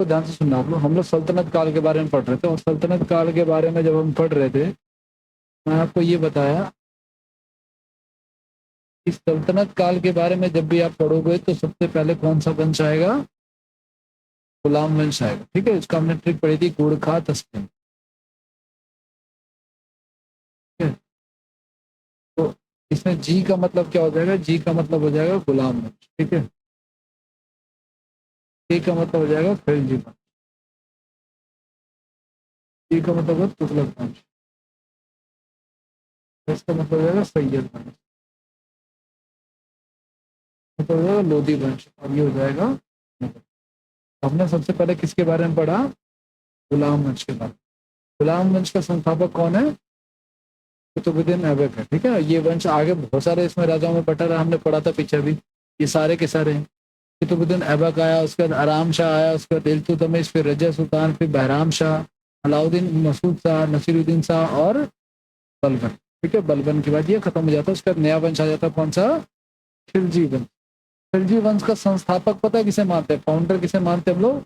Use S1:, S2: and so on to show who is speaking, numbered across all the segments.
S1: तो ध्यान से सुनना, हम लोग सल्तनत काल के बारे में पढ़ रहे थे, और सल्तनत काल के बारे में जब हम पढ़ रहे थे, मैं आपको ये बताया कि सल्तनत काल के बारे में जब भी आप पढ़ोगे तो सबसे पहले कौन सा वंश आएगा? गुलाम वंश आएगा। ठीक है, इसका हमने ट्रिक पढ़ी थी, गुड़खा तस्किन। ठीक है, तो इसमें जी का मतलब क्या हो जाएगा? जी का मतलब हो जाएगा गुलाम वंश। ठीक है, ए का मतलब हो जाएगा खिलजी वंश, जी का मतलब है तुगलक वंश, इसका मतलब हो जाएगा सैयद वंश, मतलब हो जाएगा लोधी वंश, और ये हो जाएगा मुगल। हमने सबसे पहले किसके बारे में पढ़ा? गुलाम वंश के बारे में। गुलाम वंश का संस्थापक कौन है? कुतुबुद्दीन ऐबक है। ठीक है, ये वंश आगे बहुत सारे इसमें राजाओं में बटा रहा, हमने पढ़ा था पीछे भी, ये सारे के सारे हैं। कुतुबुद्दीन ऐबक आया, उसके बाद आराम शाह आया, उसके बाद इल्तुतमिश, फिर रजिया सुल्तान, फिर बहराम शाह, अलाउद्दीन मसूद शाह, नसीरुद्दीन शाह और बलबन। ठीक है, बलबन के बाद ये खत्म हो जाता है, उसके बाद नया वंश आ जाता है, कौन सा? खिलजी वंश। खिलजी वंश का संस्थापक पता है किसे मानते हैं? फाउंडर किसे मानते हैं हम लोग?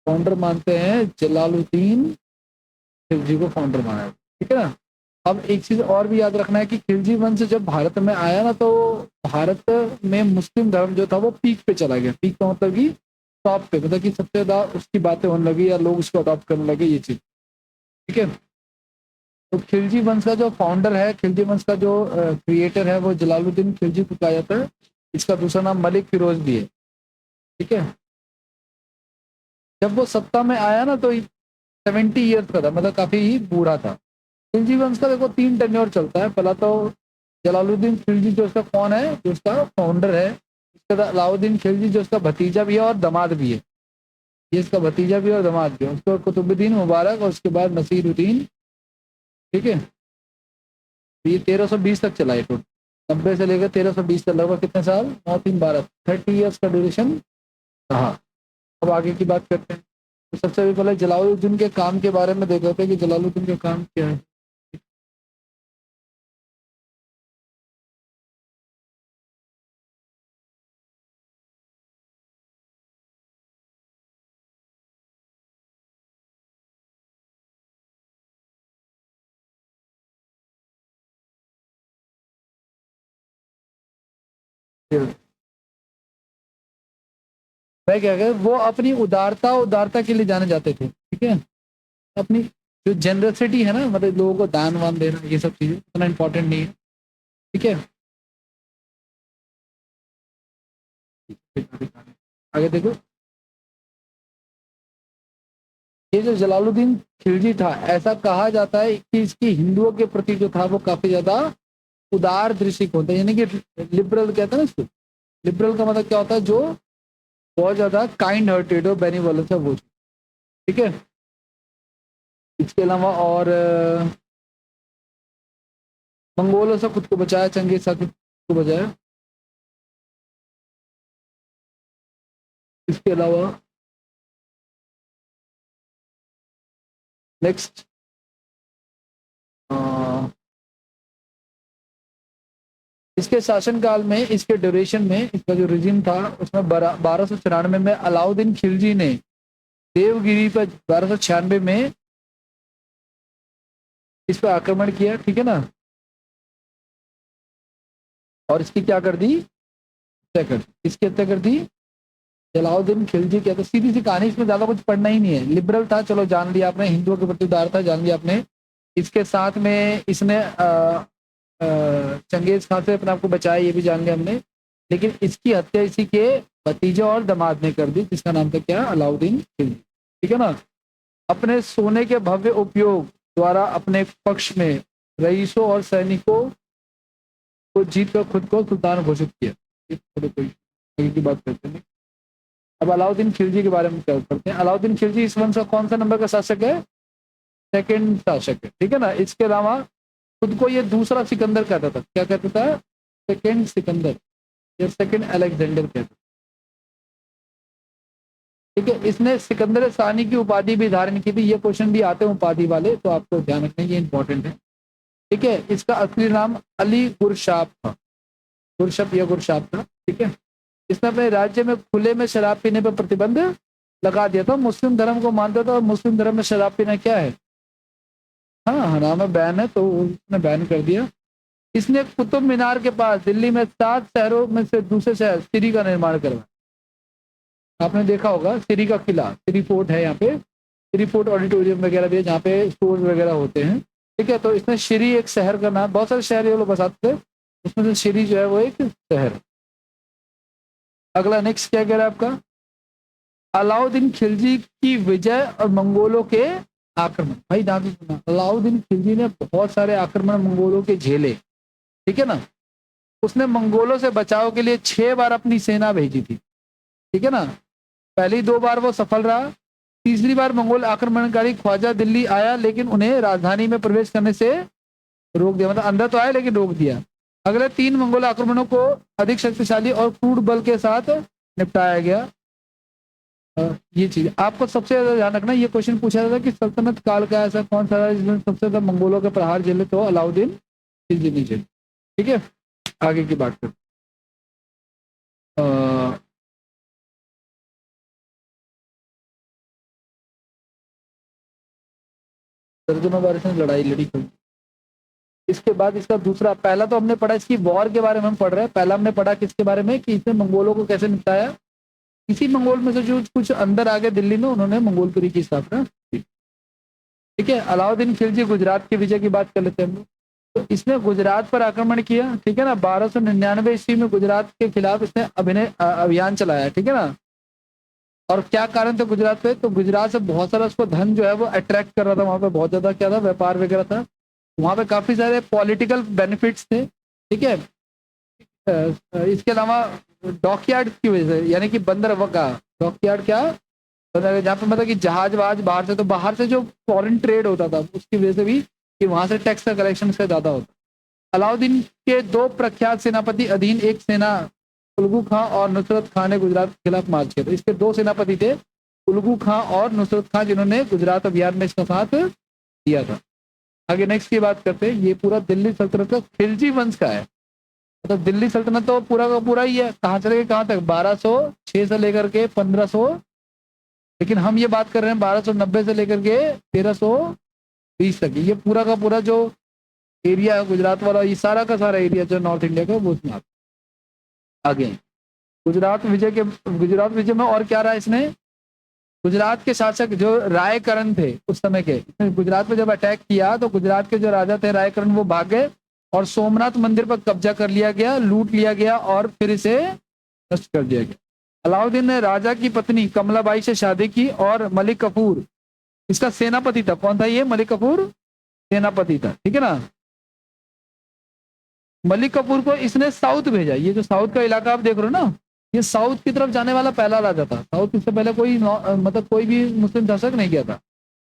S1: फाउंडर मानते हैं जलालुद्दीन खिलजी को फाउंडर माना है। ठीक है ना। अब एक चीज और भी याद रखना है कि खिलजी वंश जब भारत में आया ना, तो भारत में मुस्लिम धर्म जो था वो पीक पे चला गया। पीक का मतलब कि टॉप पे, मतलब कि सबसे ज्यादा उसकी बातें होने लगी या लोग उसको अडॉप्ट करने लगे, ये चीज। ठीक है, तो खिलजी वंश का जो फाउंडर है, खिलजी वंश का जो क्रिएटर है, वो जलालुद्दीन खिलजी को कहा जाता है। इसका दूसरा नाम मलिक फिरोज भी है। ठीक है, जब वो सत्ता में आया ना तो 70 ईयर्स का था, मतलब काफी ही बूढ़ा था। खिलजी वंश का देखो 3 टेन्योर चलता है। पहला तो जलालुद्दीन खिलजी जो उसका कौन है, जो उसका फाउंडर है। उसके बाद अलाउद्दीन खिलजी जो उसका भतीजा भी है और दामाद भी है, ये इसका भतीजा भी है और दामाद भी है। उसके बाद कुतुबुद्दीन मुबारक, और उसके बाद नसीरुद्दीन। ठीक है, तो ये 1320 तक चला है टोटल, 90 से लेकर 1320 तक, लगभग कितने साल? 9 3 12, 30 ईयर्स का ड्यूरेशन रहा। अब आगे की बात करते हैं। तो सबसे पहले जलालुद्दीन के काम के बारे में देख लेते हैं कि जलालुद्दीन का काम क्या है। मैं क्या कह, वो अपनी उदारता उदारता के लिए जाने जाते थे। ठीक है, अपनी जो जनरसिटी है ना, मतलब लोगों को दान वान देना, ये सब चीजें इतना इंपॉर्टेंट नहीं है। ठीक है, आगे देखो। ये जो जलालुद्दीन खिलजी था, ऐसा कहा जाता है कि इसकी हिंदुओं के प्रति जो था वो काफी ज्यादा उदार दृष्टिकोण था, यानी कि लिबरल कहते हैं ना इसको। लिबरल का मतलब क्या होता है? जो बहुत ज्यादा काइंड हार्टेड हो, बेनिवोलेंस है, वो। ठीक है, इसके अलावा और मंगोलों से खुद को बचाया, चंगेज खान से खुद को बचाया। इसके अलावा नेक्स्ट, इसके शासनकाल में, इसके ड्यूरेशन में, इसका जो रिजिम था उसमें 1296 में अलाउद्दीन खिलजी ने देवगिरी पर 1296 में इस पर आक्रमण किया। ठीक है ना, और इसकी क्या कर दी? हत्या कर दी। इसकी हत्या कर दी जलालुद्दीन खिलजी के। तो सीधी सी कहानी, इसमें ज्यादा कुछ पढ़ना ही नहीं है। लिबरल था, चलो जान लिया आपने। हिंदुओं के प्रति उदार था, जान लिया आपने। इसके साथ में इसने चंगेज खान से अपने आप को बचाया, ये भी जान लिया हमने। लेकिन इसकी हत्या इसी के भतीजे और दामाद ने कर दी, जिसका नाम था क्या? अलाउद्दीन खिलजी। ठीक है ना। अपने सोने के भव्य उपयोग द्वारा अपने पक्ष में रईसों और सैनिकों को जीत कर खुद को सुल्तान घोषित किया। कोई आगे की बात करते हैं। अब अलाउद्दीन खिलजी के बारे में क्या करते हैं। अलाउद्दीन खिलजी इस वंश का कौन सा नंबर का शासक है? सेकंड शासक है। ठीक है ना। इसके अलावा खुद को ये दूसरा सिकंदर कहता था। क्या कहता था? सेकंड सिकंदर या सेकंड अलेक्जेंडर कहता था। ठीक है, इसने सिकंदर सानी की उपाधि भी धारण की थी। ये क्वेश्चन भी आते हैं उपाधि वाले, तो आपको ध्यान रखना, ये इंपॉर्टेंट है। ठीक है, इसका असली नाम अली गुरशाप था। गुरशप या गुरशाप था। ठीक है, इसने अपने राज्य में खुले में शराब पीने पर प्रतिबंध लगा दिया था। मुस्लिम धर्म को मानता था और मुस्लिम धर्म में शराब पीना क्या है, हाँ हराम है, बैन है, तो उसने बैन कर दिया। इसने कुतुब मीनार के पास दिल्ली में 7 शहरों में से दूसरे शहर सिरी का निर्माण करवाया। आपने देखा होगा सिरी का किला, सिरी फोर्ट है यहाँ पे, सिरी फोर्ट ऑडिटोरियम वगैरह भी है जहाँ पे स्टोर वगैरह होते हैं। ठीक है, तो इसमें श्री एक शहर का नाम, बहुत सारे शहर ये लोग बसाते थे, उसमें से श्री जो है वो एक शहर। अगला नेक्स्ट क्या कह रहा है आपका, अलाउद्दीन खिलजी की विजय और मंगोलों के आक्रमण। भाई ध्यान से सुना, अलाउद्दीन खिलजी ने बहुत सारे आक्रमण मंगोलों के झेले, ठीक है ना। उसने मंगोलों से बचाव के लिए 6 बार अपनी सेना भेजी थी, ठीक है ना। पहली 2 बार वो सफल रहा, तीसरी बार मंगोल आक्रमणकारी ख्वाजा दिल्ली आया लेकिन उन्हें राजधानी में प्रवेश करने से रोक दिया, मतलब अंदर तो आया लेकिन रोक दिया। अगले 3 मंगोल आक्रमणों को अधिक शक्तिशाली और क्रूर बल के साथ निपटाया गया। ये चीज आपको सबसे ज्यादा ध्यान रखना, ये क्वेश्चन पूछा जाता है कि सल्तनत काल का ऐसा कौन सा है जिसमें सबसे ज्यादा मंगोलों के प्रहार झेले, तो अलाउद्दीन खिलजी ने झेले। ठीक है, आगे की बात करते दर्जनों बार इसने लड़ाई लड़ी थी। इसके बाद इसका दूसरा, पहला तो हमने पढ़ा इसकी वॉर के बारे में, हम पढ़ रहे हैं। पहला हमने पढ़ा किसके बारे में, कि इसने मंगोलों को कैसे निपटाया। किसी मंगोल में से जो कुछ अंदर आ गए दिल्ली में, उन्होंने मंगोलपुरी की स्थापना की। ठीक है, अलाउद्दीन खिलजी गुजरात के विजय की बात कर लेते हैं हम लोग। तो इसने गुजरात पर आक्रमण किया, ठीक है ना। 1299 ईस्वी में गुजरात के खिलाफ इसने अभियान चलाया, ठीक है ना। और क्या कारण था गुजरात पे, तो गुजरात से बहुत सारा उसको धन जो है वो अट्रैक्ट कर रहा था, वहां पे बहुत ज्यादा क्या था, व्यापार वगैरह था, वहां पे काफी सारे पॉलिटिकल बेनिफिट्स थे। ठीक है, इसके अलावा डॉकयार्ड की वजह से, यानी कि बंदरगाह का डॉकयार्ड, क्या जहाँ पे मतलब कि जहाज वहाज बाहर से, तो बाहर से जो फॉरेन ट्रेड होता था उसकी वजह से भी, कि वहां से टैक्स का कलेक्शन से ज्यादा होता। अलाउद्दीन के 2 प्रख्यात सेनापति अधीन एक सेना, उल्गू खां और नुसरत खां ने गुजरात के खिलाफ मार्च किया था। इसके 2 सेनापति थे, उल्गू खां और नुसरत खां, जिन्होंने गुजरात अभियान में इसका साथ दिया था। आगे नेक्स्ट की बात करते हैं। ये पूरा दिल्ली सल्तनत का खिलजी वंश का है, मतलब दिल्ली सल्तनत तो पूरा का पूरा ही है। कहाँ चले गए, कहाँ तक, 1206 से लेकर के 1500, लेकिन हम ये बात कर रहे हैं 1290 से लेकर के 1320 तक। ये पूरा का पूरा जो एरिया है गुजरात वाला, ये सारा का सारा एरिया जो नॉर्थ इंडिया का, वो उसमें आता है। आगे गुजरात विजय में और क्या रहा इसने, गुजरात के शासक जो रायकरण थे उस समय के, गुजरात पे जब अटैक किया तो गुजरात के जो राजा थे रायकरण, वो भाग गए और सोमनाथ मंदिर पर कब्जा कर लिया गया, लूट लिया गया और फिर इसे नष्ट कर दिया गया। अलाउद्दीन ने राजा की पत्नी कमलाबाई से शादी की और मलिक कफूर इसका सेनापति था। कौन था ये, मलिक कफूर सेनापति था, ठीक है ना। मलिक कफूर को इसने साउथ भेजा। ये जो साउथ का इलाका आप देख रहे हो ना, ये साउथ की तरफ जाने वाला पहला राजा था। साउथ इससे पहले कोई मतलब कोई भी मुस्लिम शासक नहीं किया था।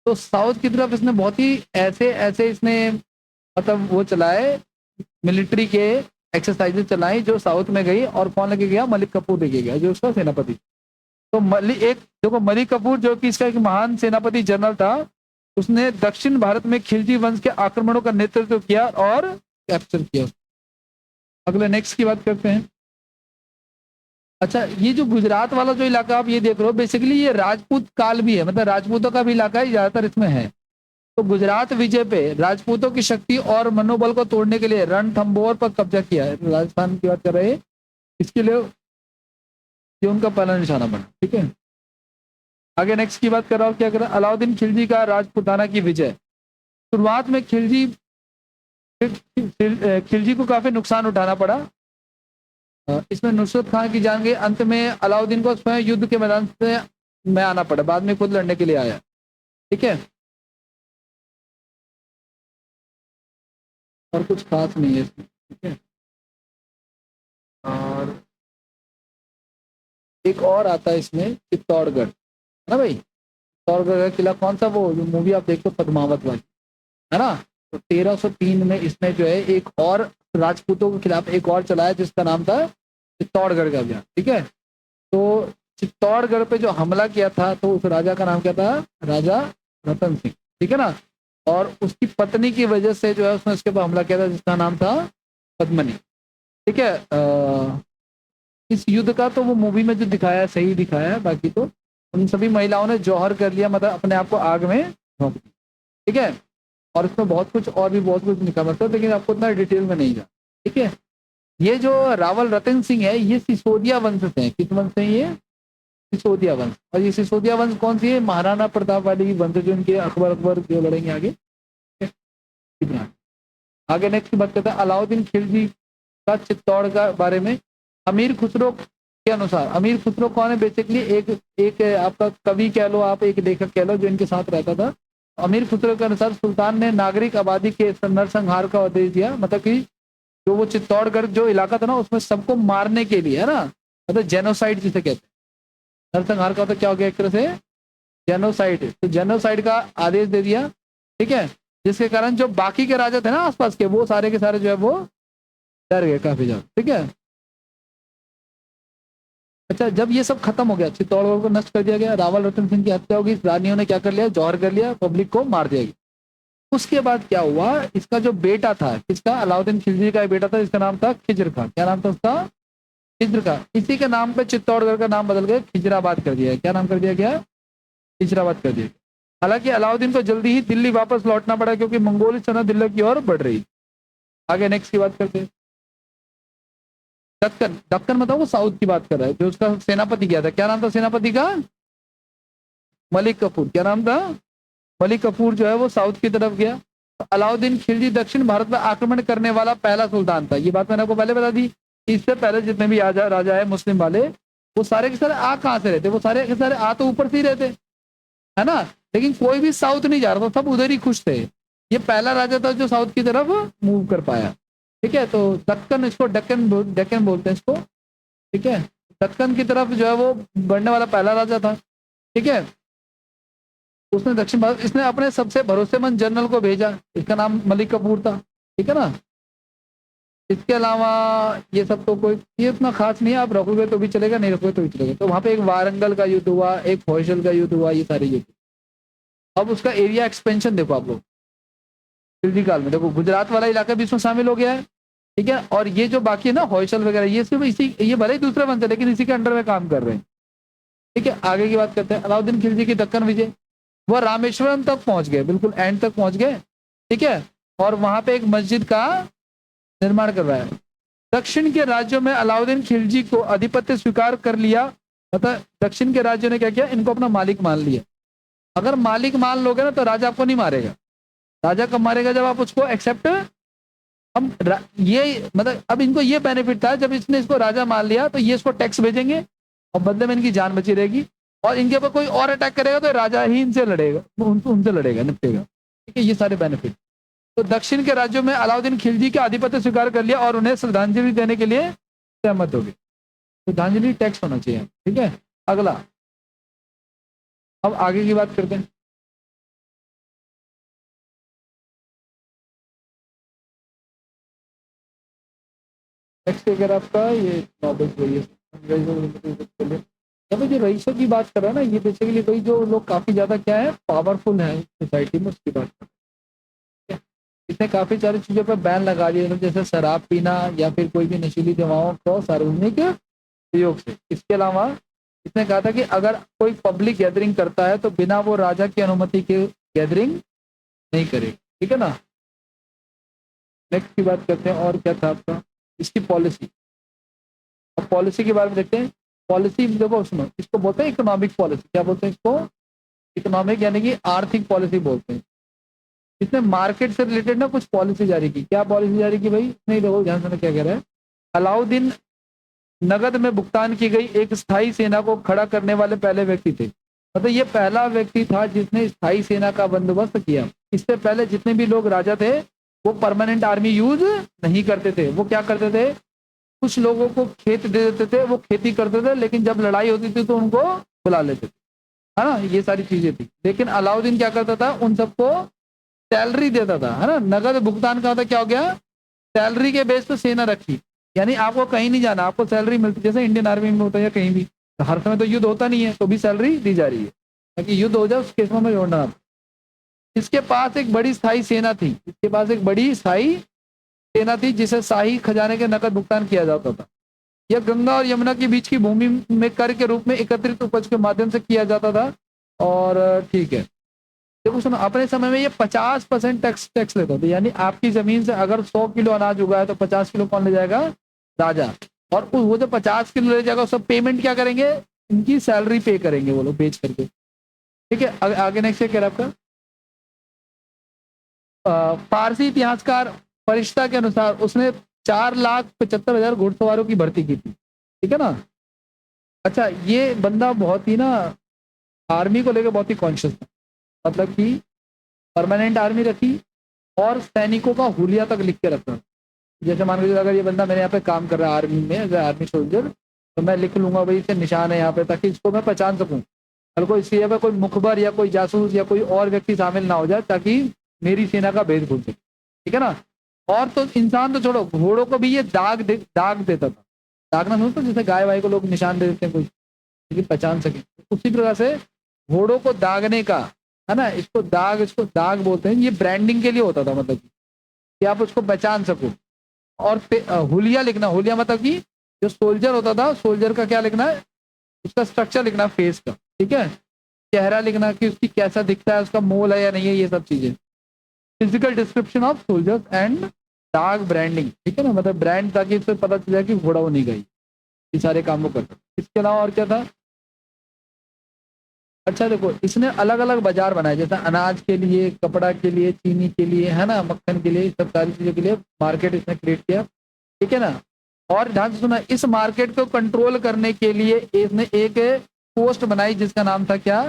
S1: तो साउथ की तरफ इसने बहुत ही ऐसे ऐसे इसने मतलब वो चलाए, मिलिट्री के एक्सरसाइजेस चलाई जो साउथ में गई। और कौन लेके गया, मलिक कपूर लेके गया, जो उसका सेनापति। तो एक देखो, मलिक कपूर जो कि इसका एक महान सेनापति जनरल था, उसने दक्षिण भारत में खिलजी वंश के आक्रमणों का नेतृत्व किया और कैप्चर किया। अगले नेक्स्ट की बात करते हैं। अच्छा, ये जो गुजरात वाला जो इलाका आप ये देख रहे हो, बेसिकली ये राजपूत काल भी है, मतलब राजपूतों का भी इलाका है, ज्यादातर इसमें है। तो गुजरात विजय पे राजपूतों की शक्ति और मनोबल को तोड़ने के लिए रणथंभौर पर कब्जा किया है। राजस्थान की बात कर रहे हैं, इसके लिए ये उनका पहला निशाना बना। ठीक है, आगे नेक्स्ट की बात कर रहा हूँ। क्या कर रहा है, अलाउद्दीन खिलजी का राजपूताना की विजय। शुरुआत में खिलजी को काफी नुकसान उठाना पड़ा। इसमें नुसरत खान की जान गई। अंत में अलाउद्दीन को स्वयं युद्ध के मैदान में आना पड़ा, बाद में खुद लड़ने के लिए आया। ठीक है, और कुछ खास नहीं है इसमें। ठीक है, और एक और आता है इसमें, चित्तौड़गढ़, है ना भाई। चित्तौड़गढ़ का किला कौन सा, वो जो मूवी आप देखते हो पद्मावत वाली, है ना। तो 1303 में इसने जो है एक और राजपूतों के खिलाफ एक और चलाया, जिसका नाम था चित्तौड़गढ़ का अभियान। ठीक है, तो चित्तौड़गढ़ पे जो हमला किया था, तो उस राजा का नाम क्या था, राजा रतन सिंह। ठीक है ना, और उसकी पत्नी की वजह से जो है उसने उसके ऊपर हमला किया था, जिसका नाम था पद्मनी। ठीक है, इस युद्ध का तो वो मूवी में जो दिखाया है सही दिखाया है, बाकी तो उन सभी महिलाओं ने जौहर कर लिया, मतलब अपने आप को आग में झोंक दिया। ठीक है, और इसमें बहुत कुछ और भी बहुत कुछ लिखा मतलब, लेकिन आपको इतना डिटेल में नहीं जाना। ठीक है, ये जो रावल रतन सिंह है ये सिसोदिया वंश से है। किस वंश से है ये? सिसोदिया वंश। और ये सिसोदिया वंश कौन सी है? महाराणा प्रताप वाली वंश, जो इनके अकबर अकबर जो लड़ेंगे आगे। इतना आगे नेक्स्ट की बात करते हैं अलाउद्दीन खिलजी का चित्तौड़ का बारे में। अमीर खुसरो के अनुसार, अमीर खुसरो कौन है? बेसिकली एक एक आपका कवि कह लो, आप एक लेखक कह लो, जो इनके साथ रहता था। अमीर खुसरो के अनुसार सुल्तान ने नागरिक आबादी के नरसंहार का आदेश दिया, मतलब कि जो वो चित्तौड़गढ़ जो इलाका था ना, उसमें सबको मारने के लिए, है ना, मतलब जेनोसाइड जिसे कहते हैं। नरसंहार का तो क्या हो गया एक तरह से जेनोसाइड, तो जेनोसाइड का आदेश दे दिया। ठीक है, जिसके कारण जो बाकी के राजा थे ना आसपास के, वो सारे के सारे जो है वो डर गए काफी ज्यादा। ठीक है, अच्छा, जब ये सब खत्म हो गया, चित्तौड़गढ़ को नष्ट कर दिया गया, रावल रतन सिंह की हत्या होगी, रानियों ने क्या कर लिया? जौहर कर लिया, पब्लिक को मार दिया गया। उसके बाद क्या हुआ? इसका जो बेटा था, किसका? अलाउद्दीन खिलजी का बेटा था, इसका नाम था खिज्र खां। क्या नाम था उसका? खिज्र खां। इसी के नाम पे चित्तौड़गढ़ का नाम बदल गया, खिजराबाद कर दिया। क्या नाम कर दिया गया? खिजराबाद कर दिया। हालांकि अलाउद्दीन को जल्दी ही दिल्ली वापस लौटना पड़ा, क्योंकि मंगोली सल्तनत दिल्ली की ओर बढ़ रही। आगे नेक्स्ट की बात करते हैं। दक्कन, दक्कन मतलब वो साउथ की बात कर रहा है, जो उसका सेनापति गया था। क्या नाम था सेनापति का? मलिक कफूर। क्या नाम था? मलिक कफूर जो है वो साउथ की तरफ गया। तो अलाउद्दीन खिलजी दक्षिण भारत में आक्रमण करने वाला पहला सुल्तान था। ये बात मैंने आपको पहले बता दी। इससे पहले जितने भी राजा है मुस्लिम वाले, वो सारे के सारे आ कहाँ से रहते? वो सारे के सारे आ तो ऊपर से ही रहते, है ना, लेकिन कोई भी साउथ नहीं जा रहा था, सब उधर ही खुश थे। ये पहला राजा था जो साउथ की तरफ मूव कर पाया। ठीक है, तो दक्कन, इसको डेक्कन बोलते हैं इसको। ठीक है, दक्कन की तरफ जो है वो बढ़ने वाला पहला राजा था। ठीक है, उसने दक्षिण भारत, इसने अपने सबसे भरोसेमंद जनरल को भेजा, इसका नाम मलिक कफूर था। ठीक है ना, इसके अलावा ये सब तो कोई ये इतना खास नहीं है, आप रखोगे तो भी चलेगा, नहीं रखोगे तो भी चलेगा। तो वहां पे एक वारंगल का युद्ध हुआ, एक फौजल का युद्ध हुआ, ये सारे युद्ध। अब उसका एरिया एक्सपेंशन देखो आप लोग, खिलजी काल में देखो गुजरात वाला इलाका भी इसमें शामिल हो गया है। ठीक है, और ये जो बाकी है ना हौशल वगैरह, ये सिर्फ इसी, ये भले ही दूसरे वंश है लेकिन इसी के अंडर में काम कर रहे हैं। ठीक है, आगे की बात करते हैं। अलाउद्दीन खिलजी की दक्कन विजय, वह रामेश्वरम तक पहुंच गए, बिल्कुल एंड तक पहुंच गए। ठीक है, और वहां पे एक मस्जिद का निर्माण करवाया। दक्षिण के राज्यों में अलाउद्दीन खिलजी को आधिपत्य स्वीकार कर लिया, मतलब दक्षिण के राज्यों ने क्या किया? इनको अपना मालिक मान लिया। अगर मालिक मान लोगे ना तो राजा आपको नहीं मारेगा। राजा कब मारेगा? जब आप उसको एक्सेप्ट, हम ये मतलब अब इनको ये बेनिफिट था, जब इसने इसको राजा मान लिया तो ये इसको टैक्स भेजेंगे और बदले में इनकी जान बची रहेगी, और इनके ऊपर कोई और अटैक करेगा तो राजा ही इनसे लड़ेगा, उनसे लड़ेगा, निपटेगा। ठीक है, ये सारे बेनिफिट। तो दक्षिण के राज्यों में अलाउद्दीन खिलजी का आधिपत्य स्वीकार कर लिया और उन्हें श्रद्धांजलि देने के लिए सहमत हो गए। श्रद्धांजलि टैक्स होना चाहिए। ठीक है, अगला, अब आगे की बात करते हैं। नेक्स्ट अगर आपका ये नॉबल अब जो रईसों की बात कर रहा है ना, ये बेसिकली वही जो लोग काफी ज्यादा क्या है, पावरफुल है सोसाइटी में, उसकी बात कर रहे हैं। इसने काफी सारी चीजों पर बैन लगा दिए, जैसे शराब पीना या फिर कोई भी नशीली दवाओं को सार्वजनिक प्रयोग से। इसके अलावा इसने कहा था कि अगर कोई पब्लिक गैदरिंग करता है तो बिना वो राजा की अनुमति के गैदरिंग नहीं करे। ठीक है ना, नेक्स्ट की बात करते हैं। और क्या था आपका इसकी पॉलिसी? अब पॉलिसी के बारे में देखते हैं। पॉलिसी देखो, सुनो, इसको बोलते हैं इकोनॉमिक पॉलिसी। क्या बोलते हैं इसको? इकोनॉमिक, यानी कि आर्थिक पॉलिसी बोलते हैं। इसने मार्केट से रिलेटेड ना कुछ पॉलिसी जारी की। क्या पॉलिसी जारी की भाई? नहीं, देखो ध्यान से क्या कह रहा है। अलाउद्दीन नगद में भुगतान की गई एक स्थायी सेना को खड़ा करने वाले पहले व्यक्ति थे। मतलब ये पहला व्यक्ति था जिसने स्थायी सेना का बंदोबस्त किया। इससे पहले जितने भी लोग राजा थे वो परमानेंट आर्मी यूज नहीं करते थे। वो क्या करते थे? कुछ लोगों को खेत दे देते थे, वो खेती करते थे, लेकिन जब लड़ाई होती थी तो उनको बुला लेते थे, है ना, ये सारी चीजें थी। लेकिन अलाउद्दीन क्या करता था? उन सबको सैलरी देता था, है ना। नगद भुगतान का होता क्या हो गया? सैलरी के बेस पे सेना रखी, यानी आपको कहीं नहीं जाना, आपको सैलरी मिलती, जैसे इंडियन आर्मी में होता है या कहीं भी। हर समय तो युद्ध होता नहीं है, तो भी सैलरी दी जा रही है, ताकि युद्ध हो जाए उस केस में जोड़ना। इसके पास एक बड़ी स्थायी सेना थी, इसके पास एक बड़ी स्थायी सेना थी जिसे शाही खजाने के नकद भुगतान किया जाता था। यह गंगा और यमुना के बीच की भूमि में कर के रूप में एकत्रित उपज के माध्यम से किया जाता था। और ठीक है, देखो सुनो, अपने समय में ये 50% टैक्स लेता था, यानी आपकी जमीन से अगर 100 किलो अनाज उगा है तो 50 किलो कौन ले जाएगा? राजा। और वो जो 50 किलो ले जाएगा उसका पेमेंट क्या करेंगे? इनकी सैलरी पे करेंगे वो लोग बेच करके। ठीक है, आगे नेक्स्ट क्या कह रहा है आपका? फारसी इतिहासकार फरिश्ता के अनुसार उसने 4,75,000 घुड़सवारों की भर्ती की थी। ठीक है ना? अच्छा, ये बंदा बहुत ही ना आर्मी को लेकर बहुत ही कॉन्शियस था, मतलब कि परमानेंट आर्मी रखी और सैनिकों का हुलिया तक लिख के रखा। जैसे मान लीजिए अगर ये बंदा मेरे यहाँ पे काम कर रहा है आर्मी में, एज आर्मी सोल्जर, तो मैं लिख लूंगा भाई इसे निशान है यहाँ पे, ताकि इसको मैं पहचान सकूं। कल को इसकी जगह कोई मुखबर या कोई जासूस या कोई और व्यक्ति शामिल ना हो जाए, ताकि मेरी सेना का भेद भूल सके। ठीक है ना? और तो इंसान तो छोड़ो, घोड़ों को भी ये दाग देता था। दागना समझते हो? जैसे गाय वाय को लोग निशान दे देते हैं कोई, लेकिन पहचान सके, उसी प्रकार से घोड़ों को दागने का, है ना, इसको दाग बोलते हैं। ये ब्रांडिंग के लिए होता था, मतलब कि आप उसको पहचान सको। और हुलिया लिखना, हुलिया मतलब कि जो सोल्जर होता था, सोल्जर का क्या लिखना है? उसका स्ट्रक्चर लिखना फेस का। ठीक है, चेहरा लिखना कि उसकी कैसा दिखता है, उसका मोल है या नहीं है, ये सब चीजें। Physical description of soldiers and dark branding. ठीक है ना, मतलब ब्रांड, ताकि इससे पता चल जाए कि घोड़ा वो नहीं गई। ये सारे काम वो करता। इसके अलावा और क्या था? अच्छा देखो, इसने अलग अलग बाजार बनाए, जैसे अनाज के लिए, कपड़ा के लिए, चीनी के लिए, है ना, मक्खन के लिए, सब सारी चीजों के लिए मार्केट इसने क्रिएट किया। ठीक है ना? और ध्यान से सुना, इस मार्केट को कंट्रोल करने के लिए इसने एक पोस्ट बनाई जिसका नाम था क्या?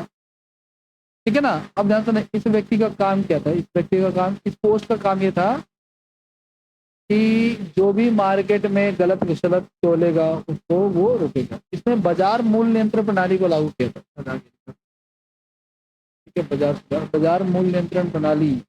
S1: ठीक है ना? अब ध्यान सुना, इस व्यक्ति का काम क्या था? इस व्यक्ति का काम, इस पोस्ट का काम ये था कि जो भी मार्केट में गलत विसलत तोलेगा उसको वो रोकेगा। इसने बाजार मूल्य नियंत्रण प्रणाली को लागू किया था। ठीक है, बाजार बाजार मूल्य नियंत्रण प्रणाली।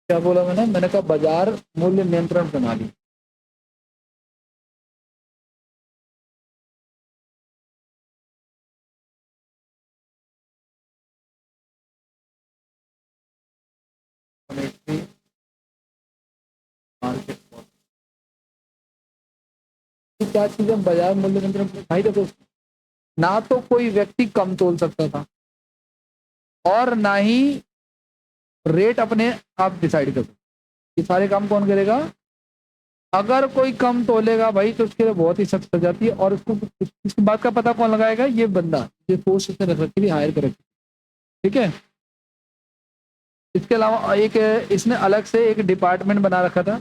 S1: क्या बोला मैंने कहा बाजार मूल्य नियंत्रण प्रणाली। मार्केट, क्या चीज है बाजार मूल्य नियंत्रण? भाई देखो, ना तो कोई व्यक्ति कम तोल सकता था और ना ही रेट अपने आप डिसाइड कर सकता। ये सारे काम कौन करेगा? अगर कोई कम तोलेगा भाई तो उसके लिए बहुत ही सख्त हो जाती है। और उसको इसकी बात का पता कौन लगाएगा? ये बंदा, ये पोस्ट उसने रख रखी थी, हायर कर रखी। ठीक है, इसके अलावा एक इसने अलग से एक डिपार्टमेंट बना रखा था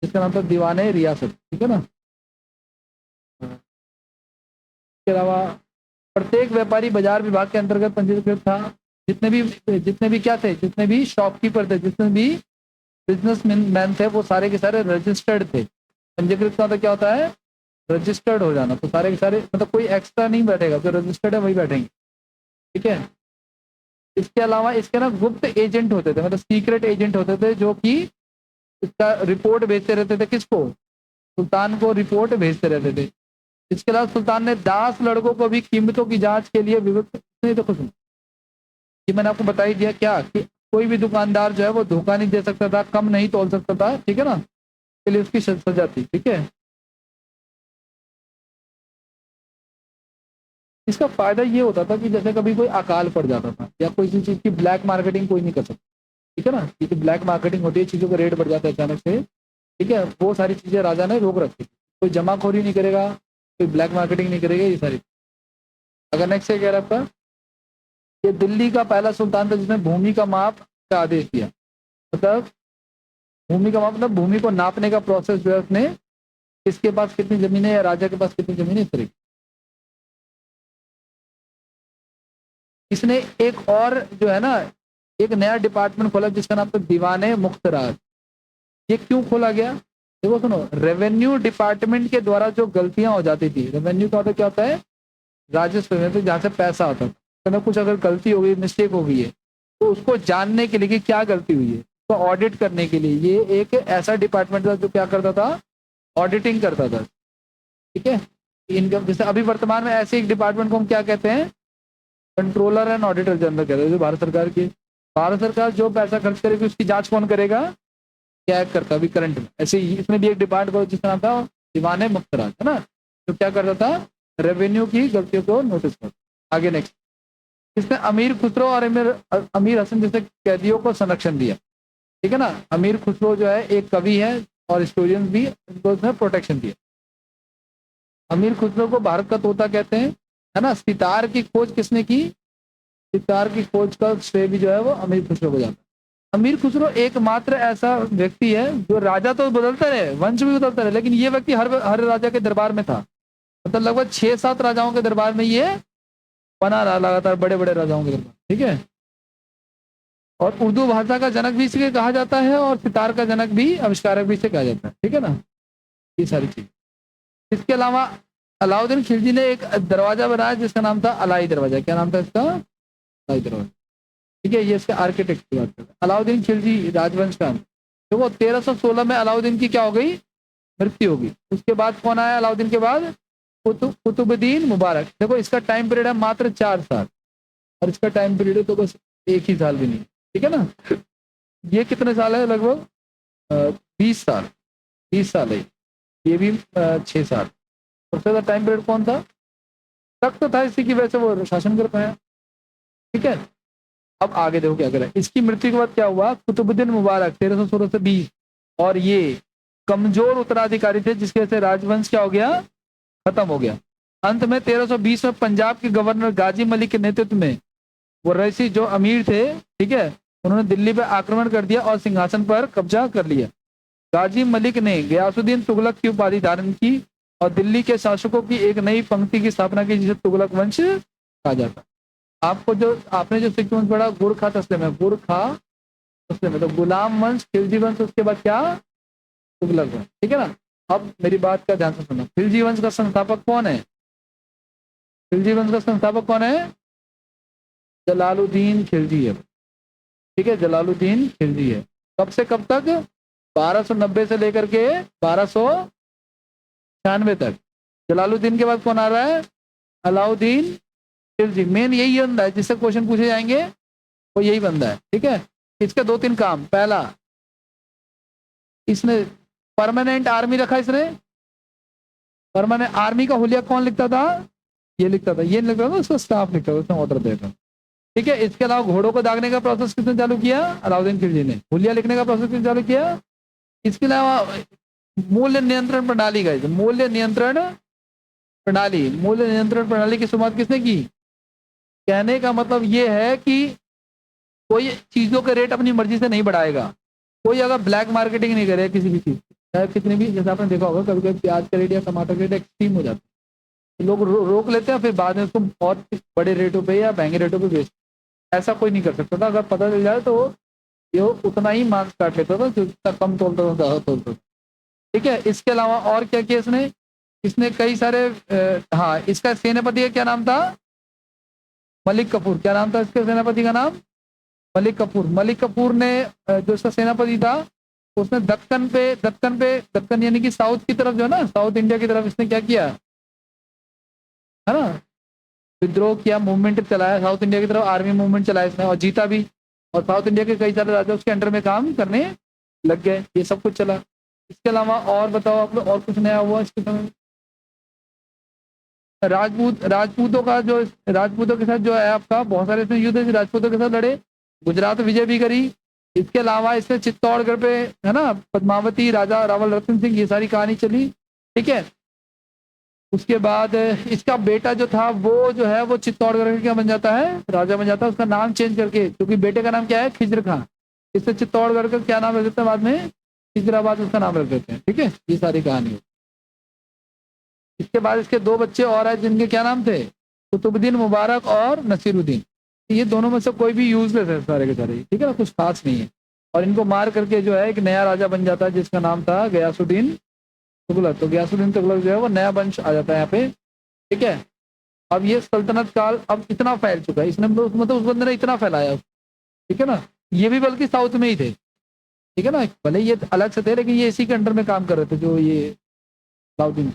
S1: जिसका नाम था दीवाने रियासत। ठीक है ना? इसके अलावा प्रत्येक व्यापारी बाजार विभाग के अंतर्गत पंजीकृत था। जितने भी क्या थे, जितने भी शॉपकीपर थे, जितने भी बिजनेस मैन थे, वो सारे के सारे रजिस्टर्ड थे। पंजीकृत का मतलब क्या होता है? रजिस्टर्ड हो जाना। तो सारे के सारे, मतलब कोई एक्स्ट्रा नहीं बैठेगा, जो रजिस्टर्ड है वही बैठेंगे। ठीक है, इसके अलावा इसके ना गुप्त एजेंट होते थे, मतलब सीक्रेट एजेंट होते थे, जो कि इसका रिपोर्ट भेजते रहते थे। किसको? सुल्तान को रिपोर्ट भेजते रहते थे। इसके अलावा सुल्तान ने दास लड़कों को भी कीमतों की जांच के लिए विविध, नहीं देखो सुनो, ये मैंने आपको बता ही दिया क्या, कि कोई भी दुकानदार जो है वो धोखा नहीं दे सकता था, कम नहीं तोल सकता था। ठीक है ना? के लिए उसकी सजा थी। ठीक है, इसका फायदा ये होता था कि जैसे कभी कोई अकाल पड़ जाता था या कोई सी चीज की ब्लैक मार्केटिंग कोई नहीं कर सकता। ठीक है ना? ये ब्लैक मार्केटिंग होती है, चीजों का रेट बढ़ जाता है अचानक से। ठीक है, वो सारी चीजें राजा ने रोक रखी। कोई जमाखोरी नहीं करेगा, कोई ब्लैक मार्केटिंग नहीं करेगा, ये सारी। अगर नेक्स्ट कह रहा है आपका, ये दिल्ली का पहला सुल्तान था जिसने भूमि का माप का आदेश दिया। मतलब भूमि का माप मतलब भूमि को नापने का प्रोसेस जो है उसने, किसके पास कितनी जमीन है या राजा के पास कितनी जमीन है, इस तरीके। इसने एक और जो है ना, एक नया डिपार्टमेंट खोला जिसका नाम था दीवाने मुख्तराज। ये क्यों खोला गया? देखो सुनो, रेवेन्यू डिपार्टमेंट के द्वारा जो गलतियां हो जाती थी, रेवेन्यू का होता क्या होता है? राजस्व में, तो जहाँ से पैसा आता था, तो कुछ अगर गलती हो गई, मिस्टेक हो गई है, तो उसको जानने के लिए कि क्या गलती हुई है, तो ऑडिट करने के लिए ये एक ऐसा डिपार्टमेंट था जो क्या करता था, ऑडिटिंग करता था। ठीक है, इनकम जैसे अभी वर्तमान में ऐसे एक डिपार्टमेंट को हम क्या कहते हैं, कंट्रोलर एंड ऑडिटर जनरल कहते हैं। जो भारत सरकार की, भारत सरकार जो पैसा खर्च करेगी उसकी जांच कौन करेगा, क्या करता अभी करंट में। ऐसे ही इसमें भी एक डिपार्टमेंट जिसका नाम था दीवाने मुफ्तराज, है ना, तो क्या करता था, रेवेन्यू की गलतियों को नोटिस करता। आगे नेक्स्ट, इसने अमीर खुसरो और अमीर हसन जैसे कैदियों को संरक्षण दिया। ठीक है ना, अमीर खुसरो जो है एक कवि है और हिस्टोरियन भी, इनको उसने प्रोटेक्शन दिया। अमीर खुसरो को भारत का तोता कहते हैं, है ना। सितार की खोज किसने की, सितार की खोज का श्रेय भी जो है वो अमीर खुसरो को जाता है। अमीर खुसरो एकमात्र ऐसा व्यक्ति है जो राजा तो बदलते रहे, वंश भी बदलते रहे, लेकिन ये व्यक्ति हर हर राजा के दरबार में था। मतलब लगभग 6-7 राजाओं के दरबार में ये बना रहा लगातार, बड़े बड़े राजाओं के दरबार। ठीक है, और उर्दू भाषा का जनक भी इसे कहा जाता है और सितार का जनक भी, आविष्कारक भी इसे कहा जाता है। ठीक है ना, ये सारी चीज। इसके अलावा अलाउद्दीन खिलजी ने एक दरवाजा बनाया जिसका नाम था अलाई दरवाजा। क्या नाम था इसका, अलाई दरवाजा। ठीक है, ये इसके आर्किटेक्ट की बात करते हैं। अलाउद्दीन खिलजी राजवंश का, देखो 1316 में अलाउद्दीन की क्या हो गई, मृत्यु होगी। उसके बाद कौन आया अलाउद्दीन के बाद, कुतुबुद्दीन मुबारक। देखो इसका टाइम पीरियड है मात्र 4 साल, और इसका टाइम पीरियड है तो बस 1 ही साल भी नहीं। ठीक है ना, ये कितने साल है, लगभग 20 साल, 20 साल है। ये भी 6 साल। सबसे ज्यादा टाइम पीरियड कौन था, तख्त था, इसी की वजह से वो शासन कर पाया। ठीक है, अब आगे देखो क्या करें। इसकी मृत्यु के बाद क्या हुआ, कुतुबुद्दीन मुबारक 1316 से 20, और ये कमजोर उत्तराधिकारी थे जिसकी वजह से राजवंश क्या हो गया, खत्म हो गया। अंत में 1320 में पंजाब के गवर्नर गाजी मलिक के नेतृत्व में वो रईसी जो अमीर थे, ठीक है, उन्होंने दिल्ली पर आक्रमण कर दिया और सिंहासन पर कब्जा कर लिया। गाजी मलिक ने गयासुद्दीन तुगलक की उपाधि धारण की और दिल्ली के शासकों की एक नई पंक्ति की स्थापना की जिसे तुगलक वंश कहा जाता। आपको जो आपने जो सीक्वेंस पढ़ा गुरखा तस्लिम है, गुरखा तस्लिम है, तो गुलाम वंश, खिलजी वंश, उसके बाद क्या, तुगलक वंश। ठीक है ना, अब मेरी बात का ध्यान से सुनना। खिलजी वंश का संस्थापक कौन है, खिलजी वंश का संस्थापक कौन है, जलालुद्दीन खिलजी है। ठीक है, जलालुद्दीन खिलजी है। कब से कब तक, 1290 से लेकर के 1296 तक। जलालुद्दीन के बाद कौन आ रहा है, अलाउद्दीन खिलजी। मेन यही बंदा है जिससे क्वेश्चन पूछे जाएंगे, वो यही बंदा है। ठीक है, इसके 2-3 काम। पहला, इसने परमानेंट आर्मी रखा, इसने परमानेंट आर्मी का हुलिया कौन लिखता था, ये लिखता था, ये लिखता था, उसका स्टाफ लिखता था, उसने ऑर्डर देता। ठीक है, इसके अलावा घोड़ों को दागने का प्रोसेस किसने चालू किया, अलाउद्दीन खिलजी ने। हुलिया लिखने का प्रोसेस किसने चालू किया। इसके अलावा मूल्य नियंत्रण प्रणाली का, मूल्य नियंत्रण प्रणाली, मूल्य नियंत्रण प्रणाली की शुरुआत किसने की। कहने का मतलब ये है कि कोई चीजों के रेट अपनी मर्जी से नहीं बढ़ाएगा, कोई अगर ब्लैक मार्केटिंग नहीं करे किसी भी चीज, चाहे कितनी भी, जैसे आपने देखा होगा कभी कभी प्याज का रेट या टमाटर का रेट एक्सट्रीम हो जाता है, तो लोग रोक लेते हैं, फिर बाद में उसको और बड़े रेटों पे या महंगे रेटों पे बेचते। ऐसा कोई नहीं कर सकता था, अगर पता चल जाए तो ये उतना ही मांस काट लेता था, जितना कम तोलता था ज्यादा तोलता था। ठीक है, इसके अलावा और क्या किया इसने, इसने कई सारे हाँ, इसका सेनापति का क्या नाम था, मलिक कपूर। क्या नाम था इसके सेनापति का नाम, मलिक कपूर। मलिक कपूर ने जो इसका सेनापति था, उसने दक्कन यानी कि साउथ की तरफ जो है ना, साउथ इंडिया की तरफ इसने क्या किया, है ना, विद्रोह किया, मूवमेंट चलाया साउथ इंडिया की तरफ, आर्मी मूवमेंट चलाया इसने और जीता भी। और साउथ इंडिया के कई सारे राजा उसके अंडर में काम करने लग गए, ये सब कुछ चला। इसके अलावा और बताओ आप लोग, और कुछ नया हुआ इसके समय। राजपूतों के साथ जो है आपका बहुत सारे इसमें युद्ध राजपूतों के साथ लड़े, गुजरात विजय भी करी। इसके अलावा इसमें चित्तौड़गढ़ पे, है ना, पद्मावती, राजा रावल रतन सिंह, ये सारी कहानी चली। ठीक है, उसके बाद इसका बेटा जो था वो जो है वो चित्तौड़गढ़ का क्या बन जाता है, राजा बन जाता है। उसका नाम चेंज करके, क्योंकि बेटे का नाम क्या है, खिज्र खां, इससे चित्तौड़गढ़ का क्या नाम रख देते हैं बाद में, खिजराबाद उसका नाम रख देते हैं। ठीक है, ये सारी कहानी। इसके बाद इसके 2 बच्चे और आए जिनके क्या नाम थे, कुतुबुद्दीन मुबारक और नसीरुद्दीन। ये दोनों में से कोई भी यूजलेस है सारे के सारे, ठीक है ना, कुछ खास नहीं है। और इनको मार करके जो है एक नया राजा बन जाता है जिसका नाम था गयासुद्दीन तुगलक। तो गयासुद्दीन तुगलक जो है वो नया वंश आ जाता है यहाँ पे। ठीक है, अब ये सल्तनत काल अब इतना फैल चुका है, इसने मतलब उस बंदे ने इतना फैलाया, ठीक है ना, ये भी बल्कि साउथ में ही थे, ठीक है ना, भले ये अलग से थे लेकिन ये इसी के अंडर में काम कर रहे थे जो ये अलाउद्दीन।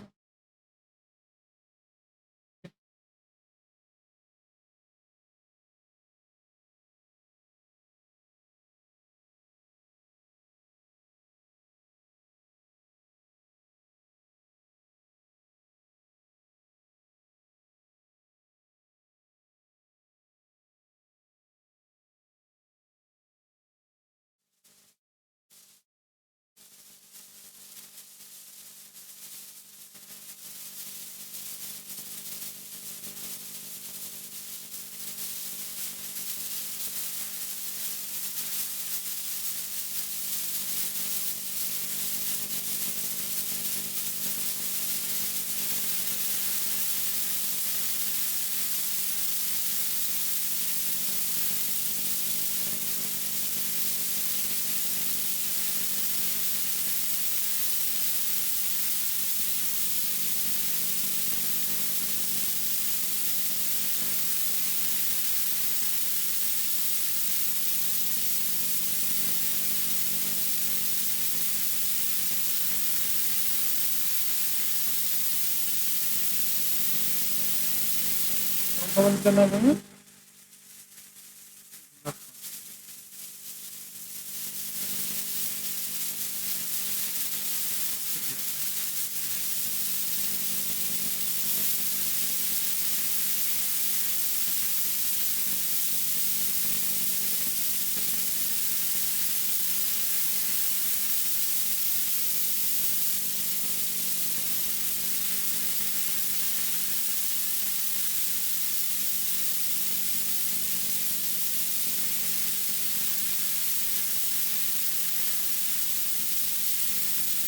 S1: कौन सा बंद करना है तुम्हें?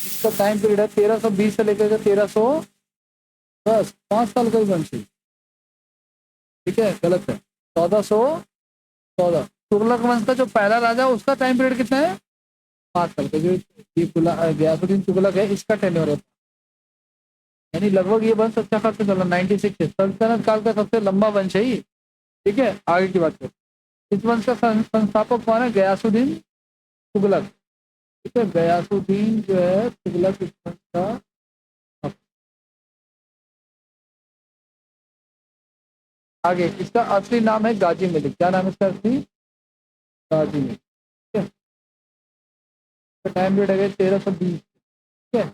S1: इसका टाइम पीरियड है 1320 से लेकर के 1310, 5 साल का ही वंश है। ठीक है, गलत है। 1414 तुगलक वंश का जो पहला राजा है उसका टाइम पीरियड कितना है? 5 साल का। जो ये गयासुद्दीन तुगलक है इसका टेन्योर है, यानी लगभग ये वंश अच्छा खासा चला। 96 है, सल्तनत काल का सबसे लंबा वंश है ये। ठीक है, आगे की बात करते हैं। इस वंश का संस्थापक कौन है? गयासुद्दीन तुगलक। ठीक है, गयासुद्दीन जो है तुगलक इस वंश का। आगे इसका असली नाम है गाजी मलिक। क्या नाम है इसका असली? गाजी मलिक। ठीक है, टाइम पीरियड है 1320। ठीक है,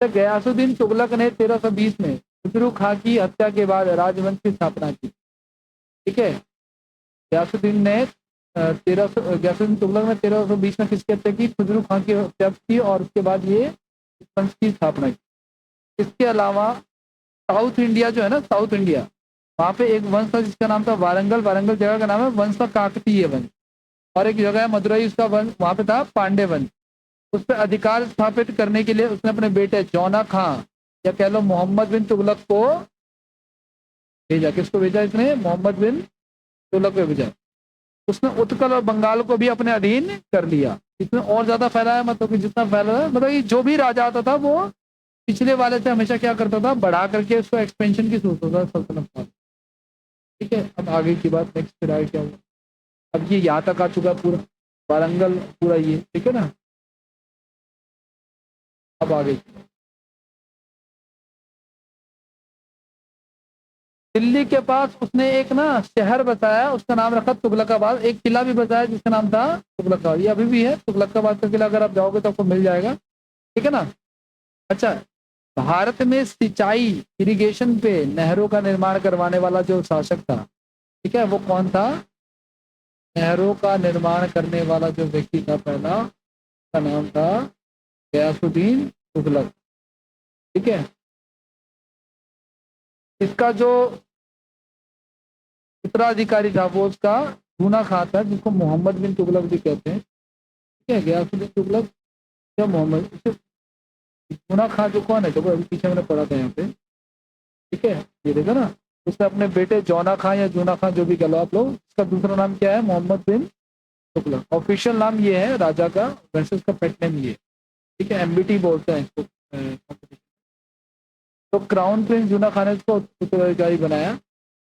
S1: तो गयासुद्दीन तुगलक ने 1320 में खुसरू खां की हत्या के बाद राजवंश की स्थापना की। ठीक है, गयासुद्दीन ने गयासुद्दीन तुगलक ने 1320 में किसकी हत्या की? खुसरू खां की हत्या की और उसके बाद ये इस वंश की स्थापना की। इसके अलावा साउथ इंडिया जो है ना, साउथ इंडिया, वहाँ पे एक वंश था जिसका नाम था वारंगल। वारंगल जगह का नाम है, वंश का काकतीय वंश। और एक जगह है मदुरई, उसका वंश, वहाँ पे था पांडे वंश। उस पर अधिकार स्थापित करने के लिए उसने अपने बेटे जौना खां या कह लो मोहम्मद बिन तुगलक को भेजा। किसको भेजा इसने? मोहम्मद बिन तुगलक को भेजा। उसने उत्कल और बंगाल को भी अपने अधीन कर लिया। इसमें और ज्यादा फैलाया, मतलब कि जितना फैला है, मतलब कि जो भी राजा आता था वो पिछले वाले से हमेशा क्या करता था? बढ़ा करके उसको एक्सपेंशन की सोचता था सल्तनत का। ठीक है, अब आगे की बात, नेक्स्ट फिर आगे क्या हुआ। अब ये यहाँ तक आ चुका है पूरा वारंगल, पूरा ये। ठीक है ना, अब आगे दिल्ली के पास उसने एक ना शहर बसाया, उसका नाम रखा तुगलकाबाद। एक किला भी बसाया जिसका नाम था तुगलकाबाद। ये अभी भी है तुगलकाबाद का किला, अगर आप जाओगे तो आपको मिल जाएगा। ठीक है ना। अच्छा, भारत में सिंचाई, इरिगेशन पे नहरों का निर्माण करवाने वाला जो शासक था, ठीक है, वो कौन था? नहरों का निर्माण करने वाला जो व्यक्ति था पहला, का नाम था गयासुद्दीन तुगलक। ठीक है, इसका जो उत्तराधिकारी था वो उसका दूना खां था, जिसको मोहम्मद बिन तुगलक भी कहते हैं। ठीक है, गयासुद्दीन तुगलक या मोहम्मद, दूना खां जो कौन है, देखो अभी पीछे मैंने पढ़ा था यहाँ पे। ठीक है, ये देखो ना, उसने अपने बेटे जौना खां या जूना खां जो भी कह लो आप लोग, इसका दूसरा नाम क्या है? मोहम्मद बिन तुगलक। ऑफिशियल नाम ये है राजा का, वैसे उसका पेट नेम ये है। ठीक है, एमबीटी बोलते हैं इसको। तो क्राउन प्रिंस जूना खान ने इसको उत्तराधिकारी बनाया।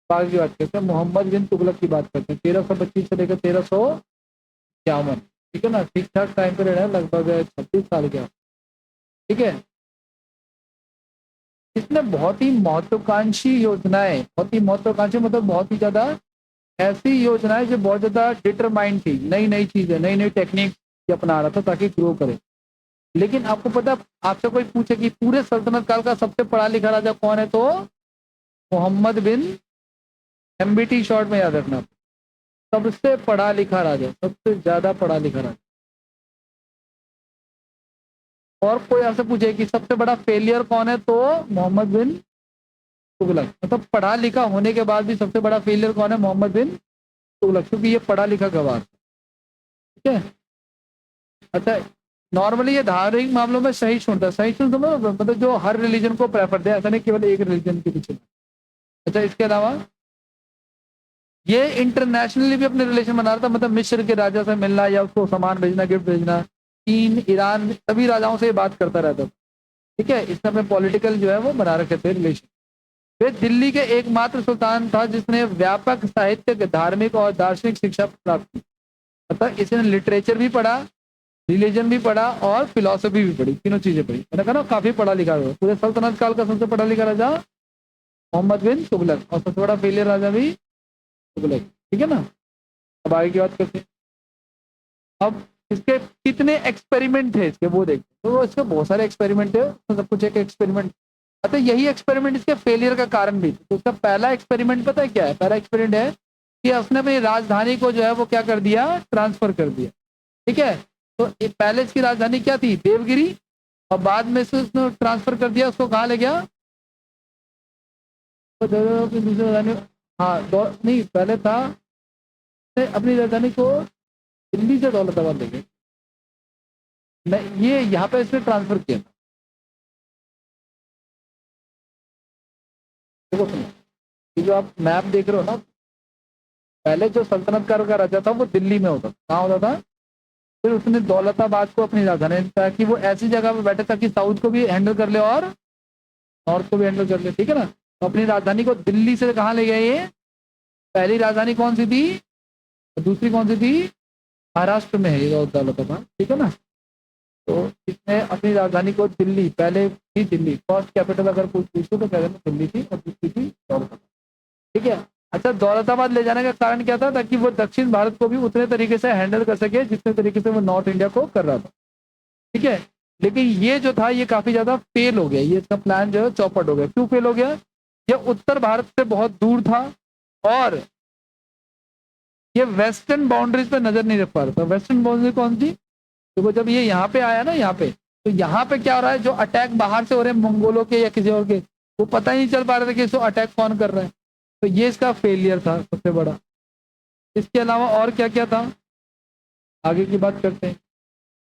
S1: बाकी की बात करते हैं, मोहम्मद बिन तुगलक की बात करते हैं। 1325 से लेकर 1351। ठीक है ना, ठीक ठाक टाइम पीरियड है, लगभग 26 साल का। ठीक है, इसमें बहुत ही महत्वाकांक्षी योजनाएं, बहुत ही महत्वाकांक्षी मतलब बहुत ही ज्यादा ऐसी योजनाएं जो बहुत ज्यादा डिटरमाइंड थी, नई नई चीजें, नई नई टेक्निक अपना रहा था ताकि ग्रो करे। लेकिन आपको पता, आपसे कोई पूछे कि पूरे सल्तनत काल का सबसे पढ़ा लिखा राजा कौन है, तो मोहम्मद बिन, एमबीटी शॉर्ट में याद रखना, सबसे पढ़ा लिखा राजा, सबसे ज्यादा पढ़ा लिखा राजा। और कोई आपसे पूछे कि सबसे बड़ा फेलियर कौन है, तो मोहम्मद बिन तुगलक। मतलब पढ़ा लिखा होने के बाद भी सबसे बड़ा फेलियर कौन है, मोहम्मद बिन तुगलक, क्योंकि ये पढ़ा लिखा गवार। ठीक है, अच्छा, नॉर्मली ये धार्मिक मामलों में सहिष्णुता, सहिष्णु मतलब जो हर रिलीजन को प्रेफर दे, ऐसा नहीं केवल एक रिलीजन के पीछे। अच्छा, इसके अलावा ये इंटरनेशनली भी अपने रिलेशन बना रहा था, मतलब मिस्र के राजा से मिलना या उसको सामान भेजना, गिफ्ट भेजना, चीन, ईरान, सभी राजाओं से बात करता रहता था। ठीक है, इसने अपने पॉलिटिकल जो है वो बना रखे थे रिलेशन। वे दिल्ली के एकमात्र सुल्तान था जिसने व्यापक साहित्यिक, धार्मिक और दार्शनिक शिक्षा प्राप्त की। मतलब इसने लिटरेचर भी पढ़ा, रिलीजन भी पढ़ा और फिलोसफी भी पढ़ी, तीनों चीजें पढ़ी। मैंने कहा ना काफी पढ़ा लिखा हुआ। पूरे सल्तनत काल का सबसे पढ़ा लिखा राजा मोहम्मद बिन तुगलक, और सबसे बड़ा फेलियर राजा भी तुगलक। ठीक है ना, अब आगे की बात करते हैं। अब इसके कितने एक्सपेरिमेंट थे इसके वो देखते हैं। तो इसके बहुत सारे एक्सपेरिमेंट थे, तो सब कुछ एक एक्सपेरिमेंट। अच्छा, यही एक्सपेरिमेंट इसके फेलियर का कारण भी था। तो उसका पहला एक्सपेरिमेंट पता है क्या है? पहला एक्सपेरिमेंट है कि उसने अपनी राजधानी को जो है वो क्या कर दिया, ट्रांसफर कर दिया। ठीक है, तो पहले इसकी राजधानी क्या थी, देवगिरी, और बाद में से उसने ट्रांसफर कर दिया, उसको कहाँ ले गया, तो दूसरी राजधानी, हाँ नहीं, पहले था अपनी राजधानी को दिल्ली से दौलताबाद ले गए। मैं ये यहाँ पे इसने ट्रांसफर किया था। देखो सुनो, ये जो आप मैप देख रहे हो ना, पहले जो सल्तनत का राजा था वो दिल्ली में होता था। कहाँ होता था? फिर उसने दौलताबाद को अपनी राजधानी, ताकि वो ऐसी जगह पे बैठे ताकि साउथ को भी हैंडल कर ले और नॉर्थ को भी हैंडल कर ले। ठीक है ना, तो अपनी राजधानी को दिल्ली से कहाँ ले गए ये? पहली राजधानी कौन सी थी, दूसरी कौन सी थी? महाराष्ट्र में है ये दौलताबाद। ठीक है ना, तो इसने अपनी राजधानी को दिल्ली, पहले थी दिल्ली, फर्स्ट कैपिटल अगर कुछ पूछो तो कह देना दिल्ली थी, और दूसरी थी दौलताबाद। ठीक है, अच्छा, दौलताबाद ले जाने का कारण क्या था? ताकि वो दक्षिण भारत को भी उतने तरीके से हैंडल कर सके जितने तरीके से वो नॉर्थ इंडिया को कर रहा था। ठीक है, लेकिन ये जो था ये काफी ज्यादा फेल हो गया, ये इसका प्लान जो है चौपट हो गया। क्यों फेल हो गया? ये उत्तर भारत से बहुत दूर था, और ये वेस्टर्न बाउंड्रीज पे नजर नहीं रख पा रहा था। वेस्टर्न बाउंड्री कौन सी? तो वो जब ये यहाँ पे आया ना, यहाँ पे, तो यहाँ पे क्या हो रहा है, जो अटैक बाहर से हो रहे हैं मंगोलों के या किसी और के, वो पता ही नहीं चल पा रहे थे कि इसको अटैक कौन कर रहा है। तो ये इसका फेलियर था सबसे बड़ा। इसके अलावा और क्या क्या था, आगे की बात करते हैं।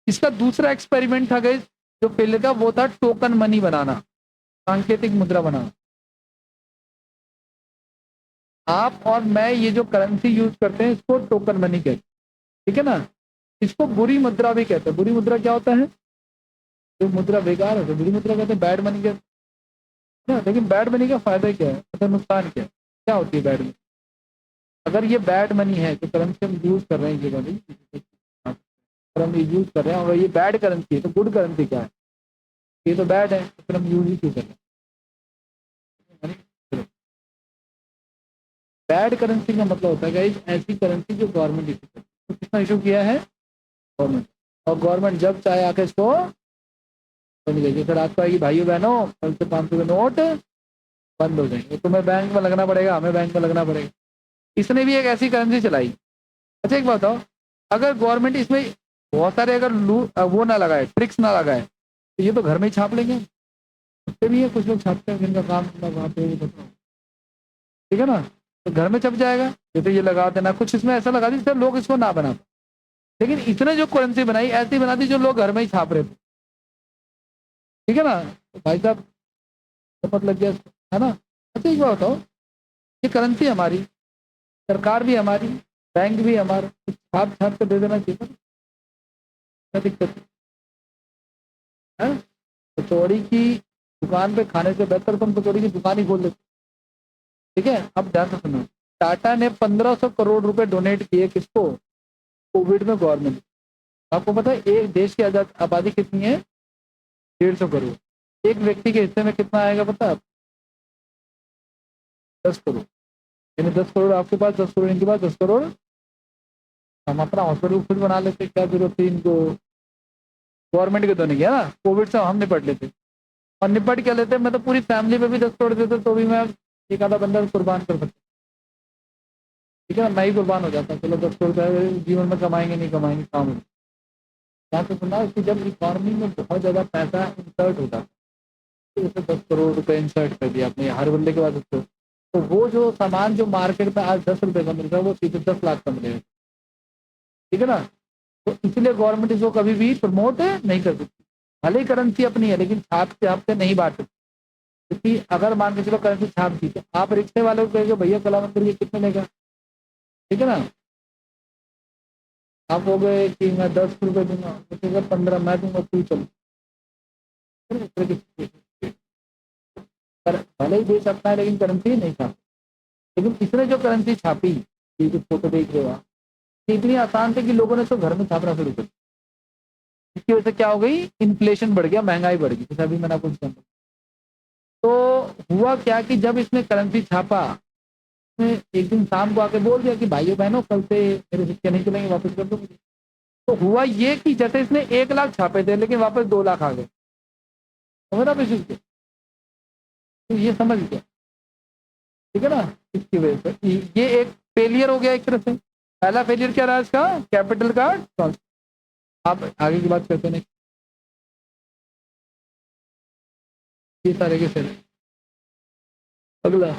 S1: इसका दूसरा एक्सपेरिमेंट था गाइस, जो फेलियर का, वो था टोकन मनी बनाना, सांकेतिक मुद्रा बनाना। आप और मैं ये जो करेंसी यूज करते हैं इसको टोकन मनी कहते हैं। ठीक है ना, इसको बुरी मुद्रा भी कहते हैं। बुरी मुद्रा क्या होता है? जो मुद्रा बेकार है तो बुरी मुद्रा कहते हैं, बैड मनी कहते हैं ना। लेकिन बैड मनी का फायदा क्या है, मतलब नुकसान क्या है, क्या होती है बैड मनी? अगर ये बैड मनी है, जो करेंसी हम यूज कर रहे हैं, ये वाली अगर हम यूज कर रहे हैं, और ये बैड करेंसी है, तो गुड करेंसी क्या है? ये तो बैड है, तो फिर हम यूज ही क्यों कर रहे हैं? बैड करेंसी का मतलब होता है गाइस ऐसी करेंसी जो गवर्नमेंट इशू करती है। तो किसने इशू किया है? गवर्नमेंट। और गवर्नमेंट जब चाहे आके इसको बंद करिए। फिर आपको आएगी, भाइयों बहनों कल से 500 के नोट बंद हो जाएंगे, तुम्हें बैंक में लगना पड़ेगा, हमें बैंक में लगना पड़ेगा। इसने भी एक ऐसी करेंसी चलाई। अच्छा, एक बात बताओ, अगर गवर्नमेंट इसमें बहुत सारे अगर वो ना लगाए, ट्रिक्स ना लगाए, तो ये तो घर में ही छाप लेंगे। उससे भी है, कुछ लोग छापते हैं जिनका काम वहाँ पे बताओ। ठीक है ना, तो घर में छप जाएगा। जैसे ये लगा देना, कुछ इसमें ऐसा लगा दी जिससे लोग इसको ना बना पाए। लेकिन इसने जो करेंसी बनाई ऐसी बना दी जो लोग घर में ही छाप रहे थे। ठीक है ना, तो भाई साहब शपथ लग गया इसको, है ना। अच्छा, एक बात बताओ, ये करेंसी हमारी, सरकार भी हमारी, बैंक भी हमारा, कुछ छाप छाप के दे देना चाहिए था, क्या दिक्कत है? कचौड़ी की दुकान पे खाने से बेहतर तुम कचौड़ी की दुकान ही खोल लेते। ठीक है, अब ध्यान से सुनो, टाटा ने 1500 करोड़ रुपए डोनेट किए किसको? कोविड में गवर्नमेंट। आपको पता है एक देश की आबादी कितनी है? 150 करोड़। एक व्यक्ति के हिस्से में कितना आएगा पता है? 10 करोड़। यानी 10 करोड़ आपके पास, 10 करोड़ इनके पास, 10 करोड़। हम अपना हॉस्पिटल खुद बना लेते, क्या जरूरत थी इनको? गवर्नमेंट के तो नहीं है ना, कोविड से हम निपट लेते। और निपट क्या लेते, मैं तो पूरी फैमिली पे भी 10 करोड़ देते तो भी मैं एक आधा बंदा कुर्बान कर सकता। ठीक है ना, मैं ही कुर्बान हो जाता, चलो 10 करोड़ जीवन में कमाएंगे नहीं कमाएंगे काम। यहाँ से सुना कि जब इकॉनमी में बहुत ज़्यादा पैसा इंसर्ट होता है, तो जैसे 10 करोड़ रुपये इंसर्ट कर दिया आपने हर बंदे के पास उसको, तो वो जो सामान जो मार्केट में आज 10 रुपये का मिल रहा है वो सीधे 10 लाख का मिलेगा। ठीक है ना। तो इसलिए गवर्नमेंट इसको कभी भी प्रमोट नहीं कर सकती। भले ही करेंसी अपनी है लेकिन छाप से नहीं बांट सकती। क्योंकि अगर मान के चलो करेंसी छाप दी तो आप रिक्शे वाले को कहेंगे भैया कला मंदिर ये कितने लेगा? ठीक है ना। आप हो गए कि मैं 10 रुपये दूंगा, तो 15 मैं दूंगा, तू चल। भले ही देश अपना है लेकिन करेंसी नहीं छाप। लेकिन इसने जो करेंसी छापी, ये जो फोटो देख रहे हो आप, ये इतनी आसान थी कि लोगों ने तो घर में छापना शुरू कर दिया। इसकी वजह से क्या हो गई? इन्फ्लेशन बढ़ गया, महंगाई बढ़ गई, जैसा अभी मैंने आपको बताया। तो हुआ क्या कि जब इसने करेंसी छापा, इसने एक दिन शाम को आके बोल दिया कि भाइयों बहनों कल से मेरे सिक्के नहीं चलेंगे, वापस कर दो मुझे। तो हुआ ये कि जैसे इसने 1 लाख छापे थे लेकिन वापस 2 लाख आ गए। समझ रहा इस चीज? तो ये समझ गया। ठीक है ना। इसकी वजह से ये एक फेलियर हो गया एक तरह से। पहला फेलियर क्या रहा इसका? कैपिटल का ट्रांसफर। आप आगे की बात करते नहीं, ये सारे के सारे। अगला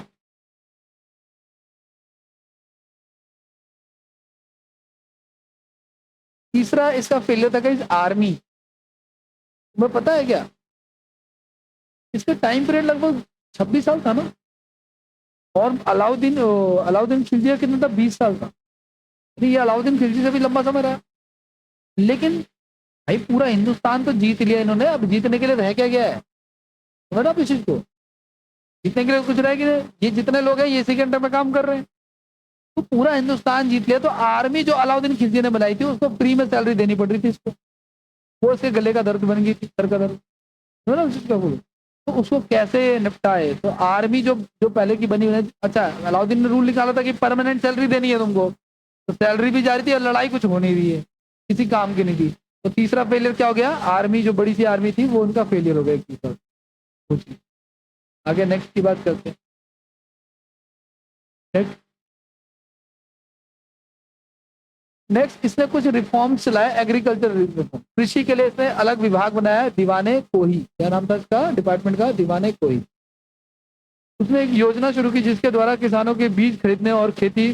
S1: तीसरा इसका फेलियर था कि आर्मी। तुम्हें पता है क्या इसका टाइम पीरियड लगभग 26 साल था ना? और अलाउद्दीन खिलजी का कितना था? 20 साल था। तो ये अलाउद्दीन खिलजी से भी लंबा समय रहा। लेकिन भाई पूरा हिंदुस्तान तो जीत लिया इन्होंने, अब जीतने के लिए रह क्या गया है? समझ आप इस चीज को? जीतने के लिए कुछ रह गया? ये जितने लोग हैं ये इसी के अंडर में काम कर रहे हैं। तो पूरा हिंदुस्तान जीत लिया, तो आर्मी जो अलाउद्दीन खिलजी ने बनाई थी उसको फ्री में सैलरी देनी पड़ रही थी इसको। वो इसके गले का दर्द बन गई थी, सर का दर्द। समझ रहे हो इस चीज का? बोलो तो उसको कैसे निपटाए? तो आर्मी जो जो पहले की बनी हुई, अच्छा अलाउद्दीन ने रूल निकाला था कि परमानेंट सैलरी देनी है तुमको, तो सैलरी भी जा रही थी और लड़ाई कुछ हो नहीं रही है, किसी काम की नहीं थी। तो तीसरा फेलियर क्या हो गया? आर्मी जो बड़ी सी आर्मी थी वो उनका फेलियर हो गया एक तीसरा। कुछ आगे नेक्स्ट की बात करते हैं। नेक्स्ट नेक्स्ट इसने कुछ रिफॉर्म्स चलाए, एग्रीकल्चर रिफॉर्म। कृषि के लिए इसने अलग विभाग बनाया, दीवाने कोही। क्या नाम था इसका डिपार्टमेंट का? दीवाने कोही। उसने एक योजना शुरू की जिसके द्वारा किसानों के बीज खरीदने और खेती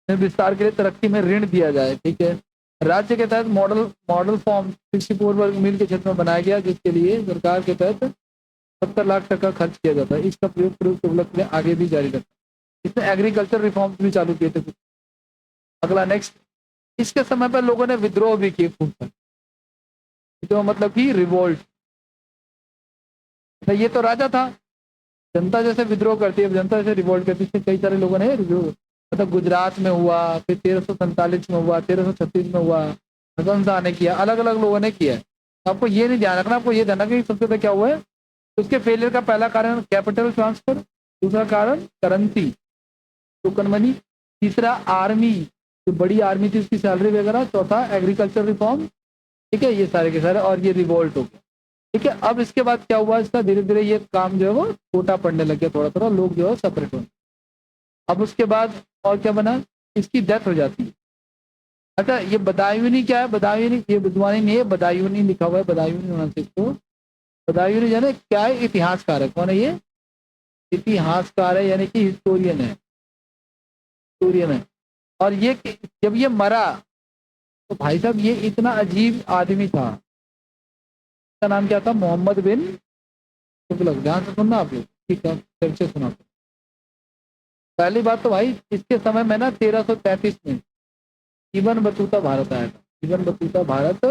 S1: में विस्तार के लिए तरक्की में ऋण दिया जाए। ठीक है। राज्य के तहत मॉडल मॉडल फॉर्म 64 वर्ग मील के क्षेत्र में बनाया गया, जिसके लिए सरकार के तहत 70 लाख टका खर्च किया जाता है। इसका प्रयोग उपलब्ध में आगे भी जारी रखा। इसने एग्रीकल्चर रिफॉर्म्स भी चालू किए थे। अगला नेक्स्ट, इसके समय पर लोगों ने विद्रोह भी किए खूब सारे। विद्रोह मतलब कि रिवोल्ट। तो ये तो राजा था, जनता जैसे विद्रोह करती है, जनता जैसे रिवोल्ट करती है, कई सारे लोगों ने विद्रोह, मतलब गुजरात में हुआ, फिर 1347 में हुआ, 1336 में हुआ, हसन शाह ने किया, अलग अलग लोगों ने किया है। तो आपको ये नहीं ध्यान रखना, आपको ये ध्यान रखना कि सबसे पहले क्या हुआ है। तो उसके फेलियर का पहला कारण कैपिटल ट्रांसफर, दूसरा कारण करेंसी टोकन मनी, तीसरा आर्मी जो बड़ी आर्मी थी उसकी सैलरी वगैरह, चौथा एग्रीकल्चर रिफॉर्म। ठीक है, ये सारे के सारे, और ये रिवोल्ट हो गया। ठीक है। अब इसके बाद क्या हुआ इसका, धीरे धीरे ये काम जो है वो छोटा पड़ने लग गया, थोड़ा थोड़ा लोग जो है सेपरेट होने। अब उसके बाद और क्या बना, इसकी डेथ हो जाती है। अच्छा ये बदायूनी क्या है? बदायूनी ये बुधवानी नहीं है, बदायूनी लिखा हुआ है, बदायूनी होना चाहिए इसको। बदायूनी जाने क्या है? इतिहासकार है। कौन है ये? इतिहासकार है, यानी कि हिस्टोरियन है, हिस्टोरियन है। और ये जब ये मरा तो भाई साहब ये इतना अजीब आदमी था। इसका नाम क्या था? मोहम्मद बिन तुगलक। ध्यान से सुनना आप लोग, ठीक है, फिर से सुना। पहली बात तो भाई इसके समय में ना 1333 में इबन बतूता भारत आया था। इबन बतूता भारत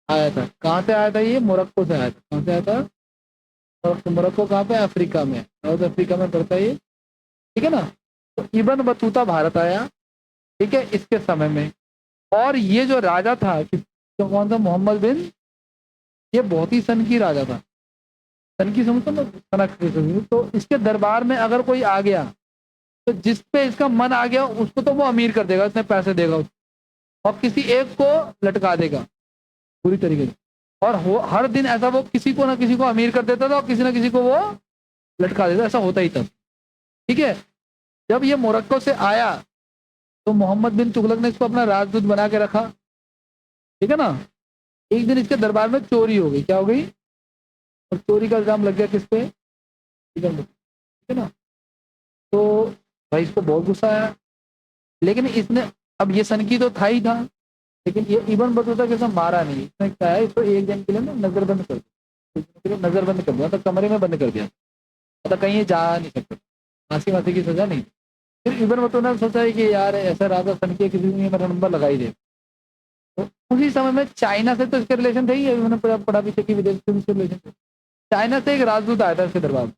S1: आया था। कहाँ से आया था? ये मोरक्को से आया था। कहाँ से आया था? मोरक्को कहाँ पे? अफ्रीका में, साउथ अफ्रीका में पड़ता है ये। ठीक है ना। तो इबन बतूता भारत आया। ठीक है, इसके समय में और ये जो राजा था तो कौन था, मोहम्मद बिन, ये बहुत ही सन की राजा था। सन की समझते ना, सनक की समझो। तो इसके दरबार में अगर कोई आ गया तो जिस पे इसका मन आ गया उसको तो वो अमीर कर देगा, उसने पैसे देगा उसको, और किसी एक को लटका देगा पूरी तरीके से। और हर दिन ऐसा वो किसी को ना किसी को अमीर कर देता था और किसी ना किसी को वो लटका देता, ऐसा होता ही था। ठीक है। जब ये मोरक्को से आया तो मोहम्मद बिन तुगलक ने इसको अपना राजदूत बना के रखा। ठीक है ना। एक दिन इसके दरबार में चोरी हो गई। क्या हो गई? और चोरी का इल्जाम लग गया किस पे? ठीक है ना। तो भाई इसको बहुत गुस्सा आया, लेकिन इसने, अब ये सनकी तो था ही था, लेकिन ये इबन बतूता के साथ मारा नहीं। इसने क्या है, इसको एक दिन के लिए ना नजरबंद कर दिया, नजरबंद कर दिया, तो कमरे में बंद कर दिया, मतलब कहीं ये जा नहीं सकते, फांसी वांसी की सजा नहीं। फिर इबन बतूता ने सोचा है कि यार ऐसा राजा सनकी किसी ने मेरा नंबर लगा ही दे। तो उसी समय में चाइना से तो इसके रिलेशन थे ही, मैंने पढ़ा पीछे की विदेश से इसके रिलेशन थे। चाइना से एक राजदूत आया था इसके दरबार में।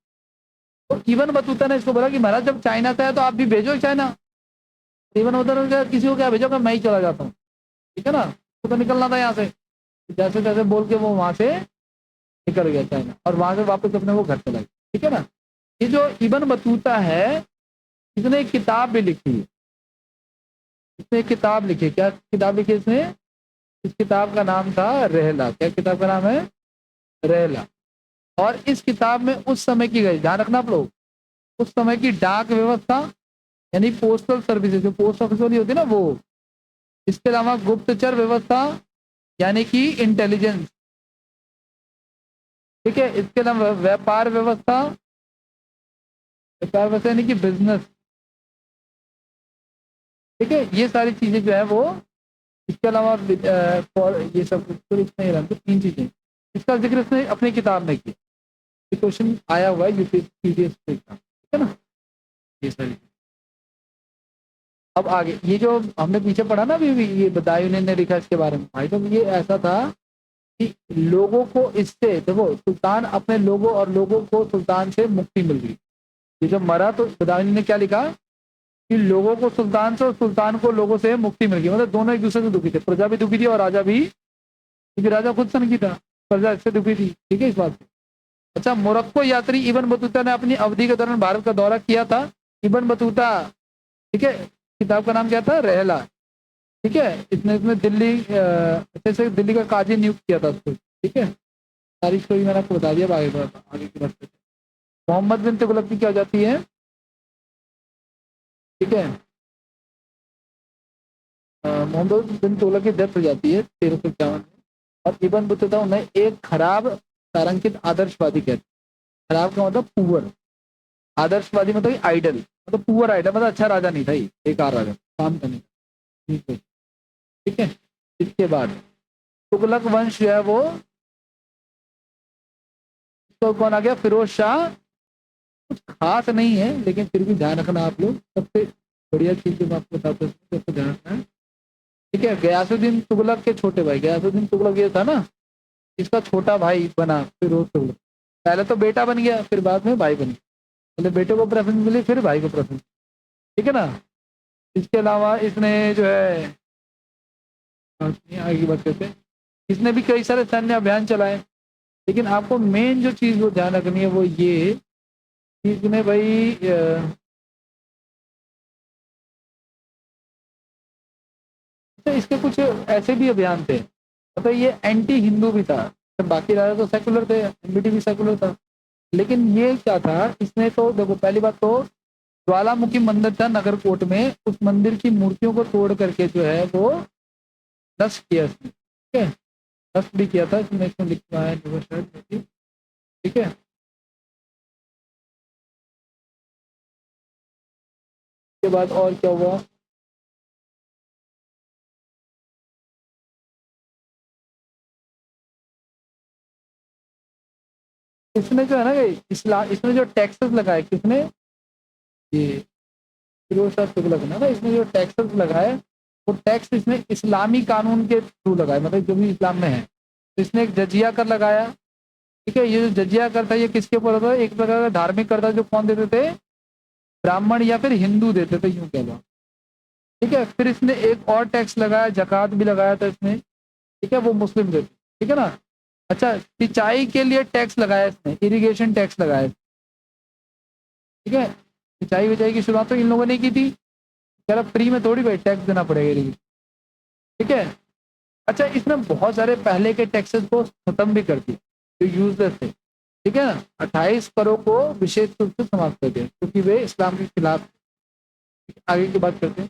S1: तो इबन बतूता ने इसको बोला कि महाराज जब चाइना से आया तो आप भी भेजो चाइना। इबन बतूता ने किसी को क्या भेजोगा, मैं ही चला जाता हूँ। ठीक है ना। तो निकलना था यहाँ से, जैसे तैसे बोल के वो वहां से निकल गया चाइना, और वहां से वापस अपने वो घर चला गया। ठीक है ना। ये जो इबन बतूता है, इसने एक किताब भी लिखी है। इसने एक किताब लिखी है। क्या किताब लिखी है इसने? इस किताब का नाम था रहला। क्या किताब का नाम है? रहला। और इस किताब में उस समय की गई, ध्यान रखना आप लोग, उस समय की डाक व्यवस्था, यानी पोस्टल सर्विसेज, जो पोस्ट ऑफिस वाली होती है ना वो, इसके अलावा गुप्तचर व्यवस्था यानी कि इंटेलिजेंस, ठीक है, इसके अलावा व्यापार व्यवस्था, व्यापार व्यवस्था यानी कि बिजनेस, ठीक है, ये सारी चीजें जो है वो, इसके अलावा ये सब तो इसमें ही रहते, तीन चीजें इसका जिक्र इसने अपनी किताब में किया। ये क्वेश्चन आया हुआ है यूपीएससी का, ठीक है ना, ये सारी। अब आगे ये जो हमने पीछे पढ़ा ना अभी, ये बदायूं ने लिखा इसके बारे में, भाई तो ये ऐसा था कि लोगों को इससे देखो, सुल्तान अपने लोगों और लोगों को सुल्तान से मुक्ति मिल गई। ये जब मरा तो बदायूं ने क्या लिखा कि लोगों को सुल्तान से और सुल्तान को लोगों से मुक्ति मिल गई, मतलब दोनों एक दूसरे से दुखी थे, प्रजा भी दुखी थी और राजा भी, क्योंकि राजा खुद सनकी था, प्रजा इससे दुखी थी। ठीक है इस बात से। अच्छा, मोरक्को यात्री इबन बतूता ने अपनी अवधि के दौरान भारत का दौरा किया था। इबन बतूता, ठीक है, किताब का नाम क्या था? रहला। ठीक है। इसने इसमें दिल्ली जैसे दिल्ली का काजी नियुक्त किया था उसको। ठीक है। तारीख को भी मैंने आपको बता दिया, अब आगे की बात। मोहम्मद बिन तुगलक की क्या हो जाती है? ठीक है, मोहम्मद बिन तुगलक की डेथ हो जाती है 1351 में। और इबन बतूता उन्हें एक खराब तारंकित आदर्शवादी कहते हैं। खराब का मतलब पुअर, आदर्शवादी मतलब आइडल, मतलब पुअर आइडल, मतलब अच्छा राजा नहीं था, ये बेकार राजा, काम का नहीं। ठीक है। ठीक है। इसके बाद तुगलक वंश जो है वो, तो कौन आ गया? फिरोज शाह। कुछ खास नहीं है लेकिन फिर भी ध्यान रखना आप लोग, सबसे बढ़िया चीज जो मैं आपको बताता हूँ सबको ध्यान रखना है। ठीक है। गयासुद्दीन तुगलक के छोटे भाई, गयासुद्दीन तुगलक ये था ना, इसका छोटा भाई बना फिरोज तुगलक। पहले तो बेटा बन गया, फिर बाद में भाई बन गया। पहले बेटे को प्रेफरेंस मिली, फिर भाई को प्रेफरेंस। ठीक है ना। इसके अलावा इसने जो है, आगे की बात करते हैं, इसने भी कई सारे सैन्य अभियान चलाए, लेकिन आपको मेन जो चीज वो ध्यान रखनी है वो ये कि इसने भाई तो इसके कुछ ऐसे भी अभियान थे, मतलब ये एंटी हिंदू भी था। तो बाकी राजा तो सेकुलर थे, एमबीटी भी सेकुलर था, लेकिन ये क्या था, इसने तो देखो पहली बात तो ज्वालामुखी मंदिर था नगरकोट में, उस मंदिर की मूर्तियों को तोड़ करके जो है वो नष्ट किया इसने। ठीक है। नष्ट भी किया था इसमें, इसमें लिखा है शायद। ठीक है। उसके बाद और क्या हुआ? इसने जो है ना कि इस्लाम, इसने जो टैक्सेस लगाए, किसने? ये फिरोज शाह तुगलक ने ना, इसने जो टैक्सेस लगाए वो टैक्स इसने इस्लामी कानून के थ्रू लगाए, मतलब जो भी इस्लाम में है। तो इसने एक जजिया कर लगाया। ठीक है। ये जो जजिया कर था ये किसके ऊपर होता है? एक प्रकार का धार्मिक कर था, जो कौन देते थे? ब्राह्मण या फिर हिंदू देते थे, यूं कह लो। ठीक है। फिर इसने एक और टैक्स लगाया, ज़कात भी लगाया था इसने, ठीक है, वो मुस्लिम थे, ठीक है ना। अच्छा, सिंचाई के लिए टैक्स लगाया इसने, इरिगेशन टैक्स लगाया, ठीक है। सिंचाई विचाई की शुरुआत तो इन लोगों ने की थी, कह रहा फ्री में थोड़ी भाई टैक्स देना पड़ेगा इरिगेशन, ठीक है। अच्छा, इसने बहुत सारे पहले के टैक्सेस को खत्म भी कर दिया जो यूजलेस थे, ठीक है ना। 28 करोड़ को विशेष रूप से समाप्त कर दिया क्योंकि वे इस्लाम के खिलाफ। आगे की बात करते हैं,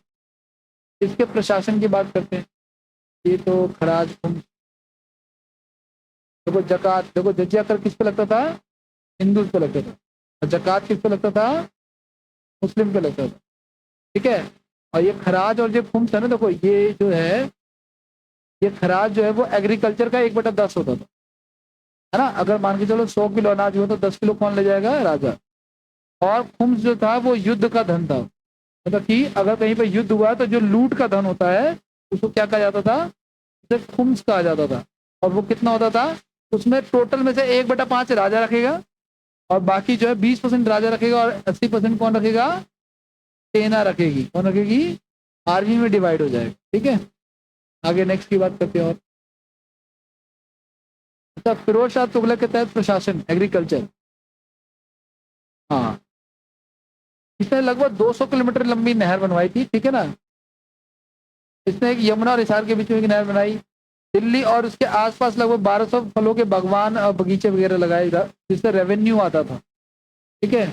S1: इसके प्रशासन की बात करते हैं। ये तो खराज, देखो जक़ात, देखो जजिया कर किस पे लगता था, हिंदू पे लगता था, और जक़ात किस पे लगता था, मुस्लिम पे लगता था, ठीक है। और ये खराज और जो खुम्स है ना, देखो ये जो है, ये खराज जो है वो एग्रीकल्चर का 1/10 होता था, है ना। अगर मान के चलो 100 किलो अनाज हुआ तो 10 किलो कौन ले जाएगा, राजा। और खुम्स जो था वो युद्ध का धन था, मतलब कि अगर कहीं पे युद्ध हुआ तो जो लूट का धन होता है उसको क्या कहा जाता था, उसे खुम्स कहा जाता था। और वो कितना होता था, उसमें टोटल में से 1/5 राजा रखेगा, और बाकी जो है 20% राजा रखेगा, और 80% कौन रखेगा, सेना रखेगी। कौन रखेगी, आर्मी में डिवाइड हो जाएगा, ठीक है। आगे नेक्स्ट की बात करते हैं। और अच्छा, फिरोज शाह तुगलक के तहत प्रशासन, एग्रीकल्चर, हाँ, इसने लगभग 200 किलोमीटर लंबी नहर बनवाई थी, ठीक है ना। इसने एक यमुना और हिसार के बीच में एक नहर बनाई। दिल्ली और उसके आसपास लगभग 1200 फलों के बागवान और बगीचे वगैरह लगाए जिससे रेवेन्यू आता था, ठीक है।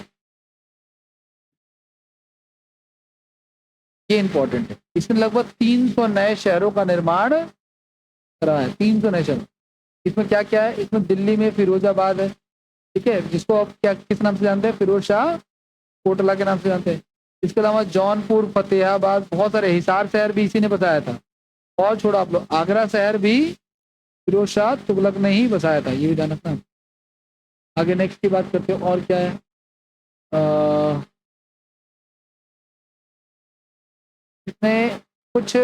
S1: ये इंपॉर्टेंट है। इसने लगभग 300 नए शहरों का निर्माण करा है, 300 नए शहर। इसमें क्या क्या है, इसमें दिल्ली में फिरोजाबाद है, ठीक है, जिसको आप क्या किस नाम से जानते हैं, फिरोज शाह कोटला के नाम से जानते हैं। इसके अलावा जौनपुर, फतेहाबाद, बहुत सारे, हिसार शहर भी इसी ने बताया था। और छोड़ा आप लोग, आगरा शहर भी फिरोज शाह तुगलक ने ही बसाया था, ये भी ध्यान रखना। आगे नेक्स्ट की बात करते हैं। और क्या है, इसमें कुछ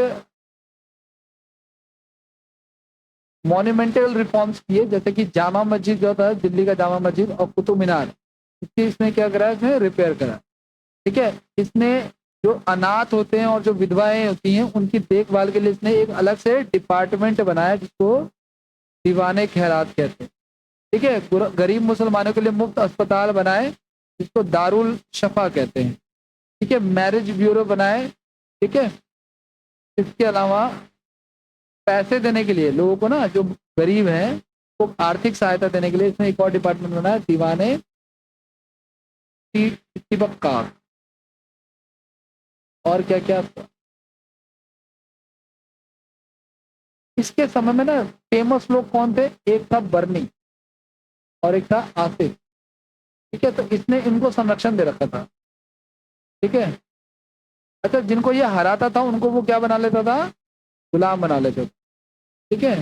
S1: मॉन्यूमेंटल रिफॉर्म्स किए, जैसे कि जामा मस्जिद जो था, दिल्ली का जामा मस्जिद और कुतुब मीनार, इसकी इसने क्या करा, इसने रिपेयर करा, ठीक है। इसने जो अनाथ होते हैं और जो विधवाएं होती हैं उनकी देखभाल के लिए इसने एक अलग से डिपार्टमेंट बनाया जिसको दीवाने खैरात कहते हैं, ठीक है। गरीब मुसलमानों के लिए मुफ्त अस्पताल बनाए जिसको दारुल शफा कहते हैं, ठीक है। मैरिज ब्यूरो बनाए, ठीक है। इसके अलावा पैसे देने के लिए लोगों को ना, जो गरीब हैं, को आर्थिक सहायता देने के लिए इसने एक और डिपार्टमेंट बनाया, दीवाने तिबक्का। और क्या क्या, इसके समय में ना फेमस लोग कौन थे, एक था बर्नी और एक था आसिफ, ठीक है। तो इसने इनको संरक्षण दे रखा था, ठीक है। अच्छा, जिनको ये हराता था उनको वो क्या बना लेता था, गुलाम बना लेते थे, ठीक है।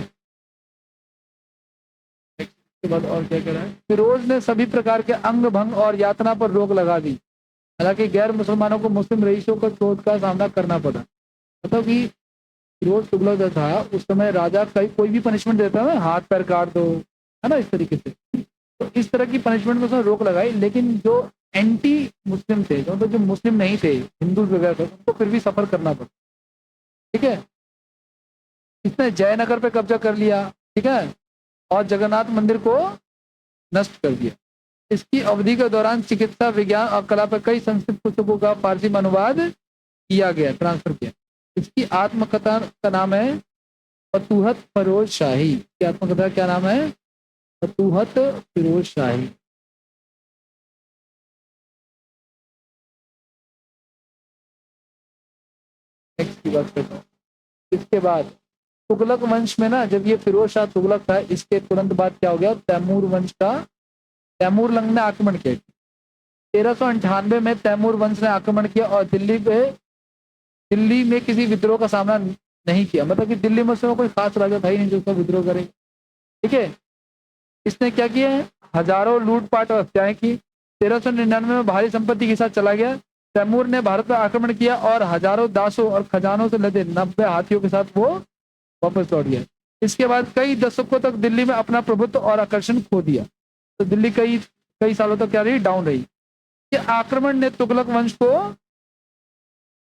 S1: इसके बाद और क्या कह रहा है, फिरोज ने सभी प्रकार के अंग भंग और यातना पर रोक लगा दी। हालांकि गैर मुसलमानों को मुस्लिम रईसों को क्रोध का सामना करना पड़ा। मतलब कि फिरोज तुगलक जो था उस समय राजा कोई भी पनिशमेंट देता है ना, हाथ पैर काट दो, है ना, इस तरीके से, तो इस तरह की पनिशमेंट में उसने रोक लगाई। लेकिन जो एंटी मुस्लिम थे, जो जो मुस्लिम नहीं थे, हिंदू वगैरह थे, उनको फिर भी सफर करना पड़ा, ठीक है। इसने जयनगर पे कब्जा कर लिया, ठीक है, और जगन्नाथ मंदिर को नष्ट कर दिया। इसकी अवधि के दौरान चिकित्सा, विज्ञान और कला पर कई संस्कृत पुस्तकों का फारसी में अनुवाद किया गया, ट्रांसफर किया। इसकी आत्मकथा का नाम है फतूहत फिरोज शाही। की आत्मकथा क्या नाम है, फतूहत फिरोज शाही। नेक्स्ट की बात करता हूँ। इसके बाद तुगलक वंश में ना, जब ये फिरोज शाह तुगलक था, इसके तुरंत बाद क्या हो गया, तैमूर वंश का, तैमूर लंग ने आक्रमण किया। 1398 में तैमूर वंश ने आक्रमण किया और दिल्ली में किसी विद्रोह का सामना नहीं किया। मतलब कि दिल्ली में उस समय कोई खास राजा था ही नहीं जो उसका विद्रोह करे, ठीक है। इसने क्या किया है, हजारों लूटपाट और हत्याएं की। 1399 में भारी संपत्ति के साथ चला गया। तैमूर ने भारत पर आक्रमण किया और हजारों दासों और खजानों से लदे 90 हाथियों के साथ वो वापस लौट गया। इसके बाद कई दशकों तक दिल्ली में अपना प्रभुत्व और आकर्षण खो दिया। तो दिल्ली कई कई सालों तक क्या रही, डाउन रही। ये आक्रमण ने तुगलक वंश को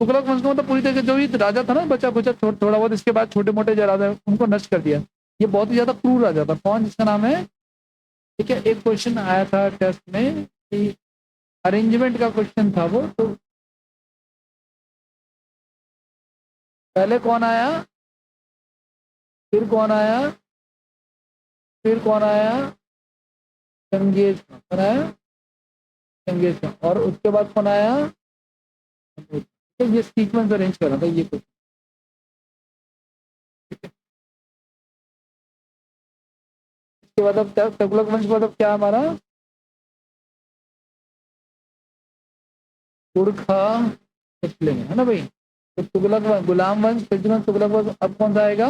S1: तुगलक वंश का मतलब पूरी तरीके जो भी राजा था ना, बचा बचा थोड़ा बहुत, इसके बाद छोटे मोटे जो राजा उनको नष्ट कर दिया। ये बहुत ही ज्यादा क्रूर राजा था। कौन? जिसका नाम है, ठीक है, एक क्वेश्चन आया था टेस्ट में कि अरेंजमेंट का क्वेश्चन था वो, तो पहले कौन आया, फिर कौन आया, फिर कौन आया, चंगेज खान। कौन आया? Genghis Khan. और उसके बाद कौन आया? तो ये सीक्वेंस अरेंज करना था ये कुछ। इसके बाद अब तुगलक वंश के बाद अब क्या हमारा? पुरखा मुस्लिम, है ना भाई। तो तुगलक गुलाम वंश, फिर तुगलक वंश, अब कौन सा आएगा?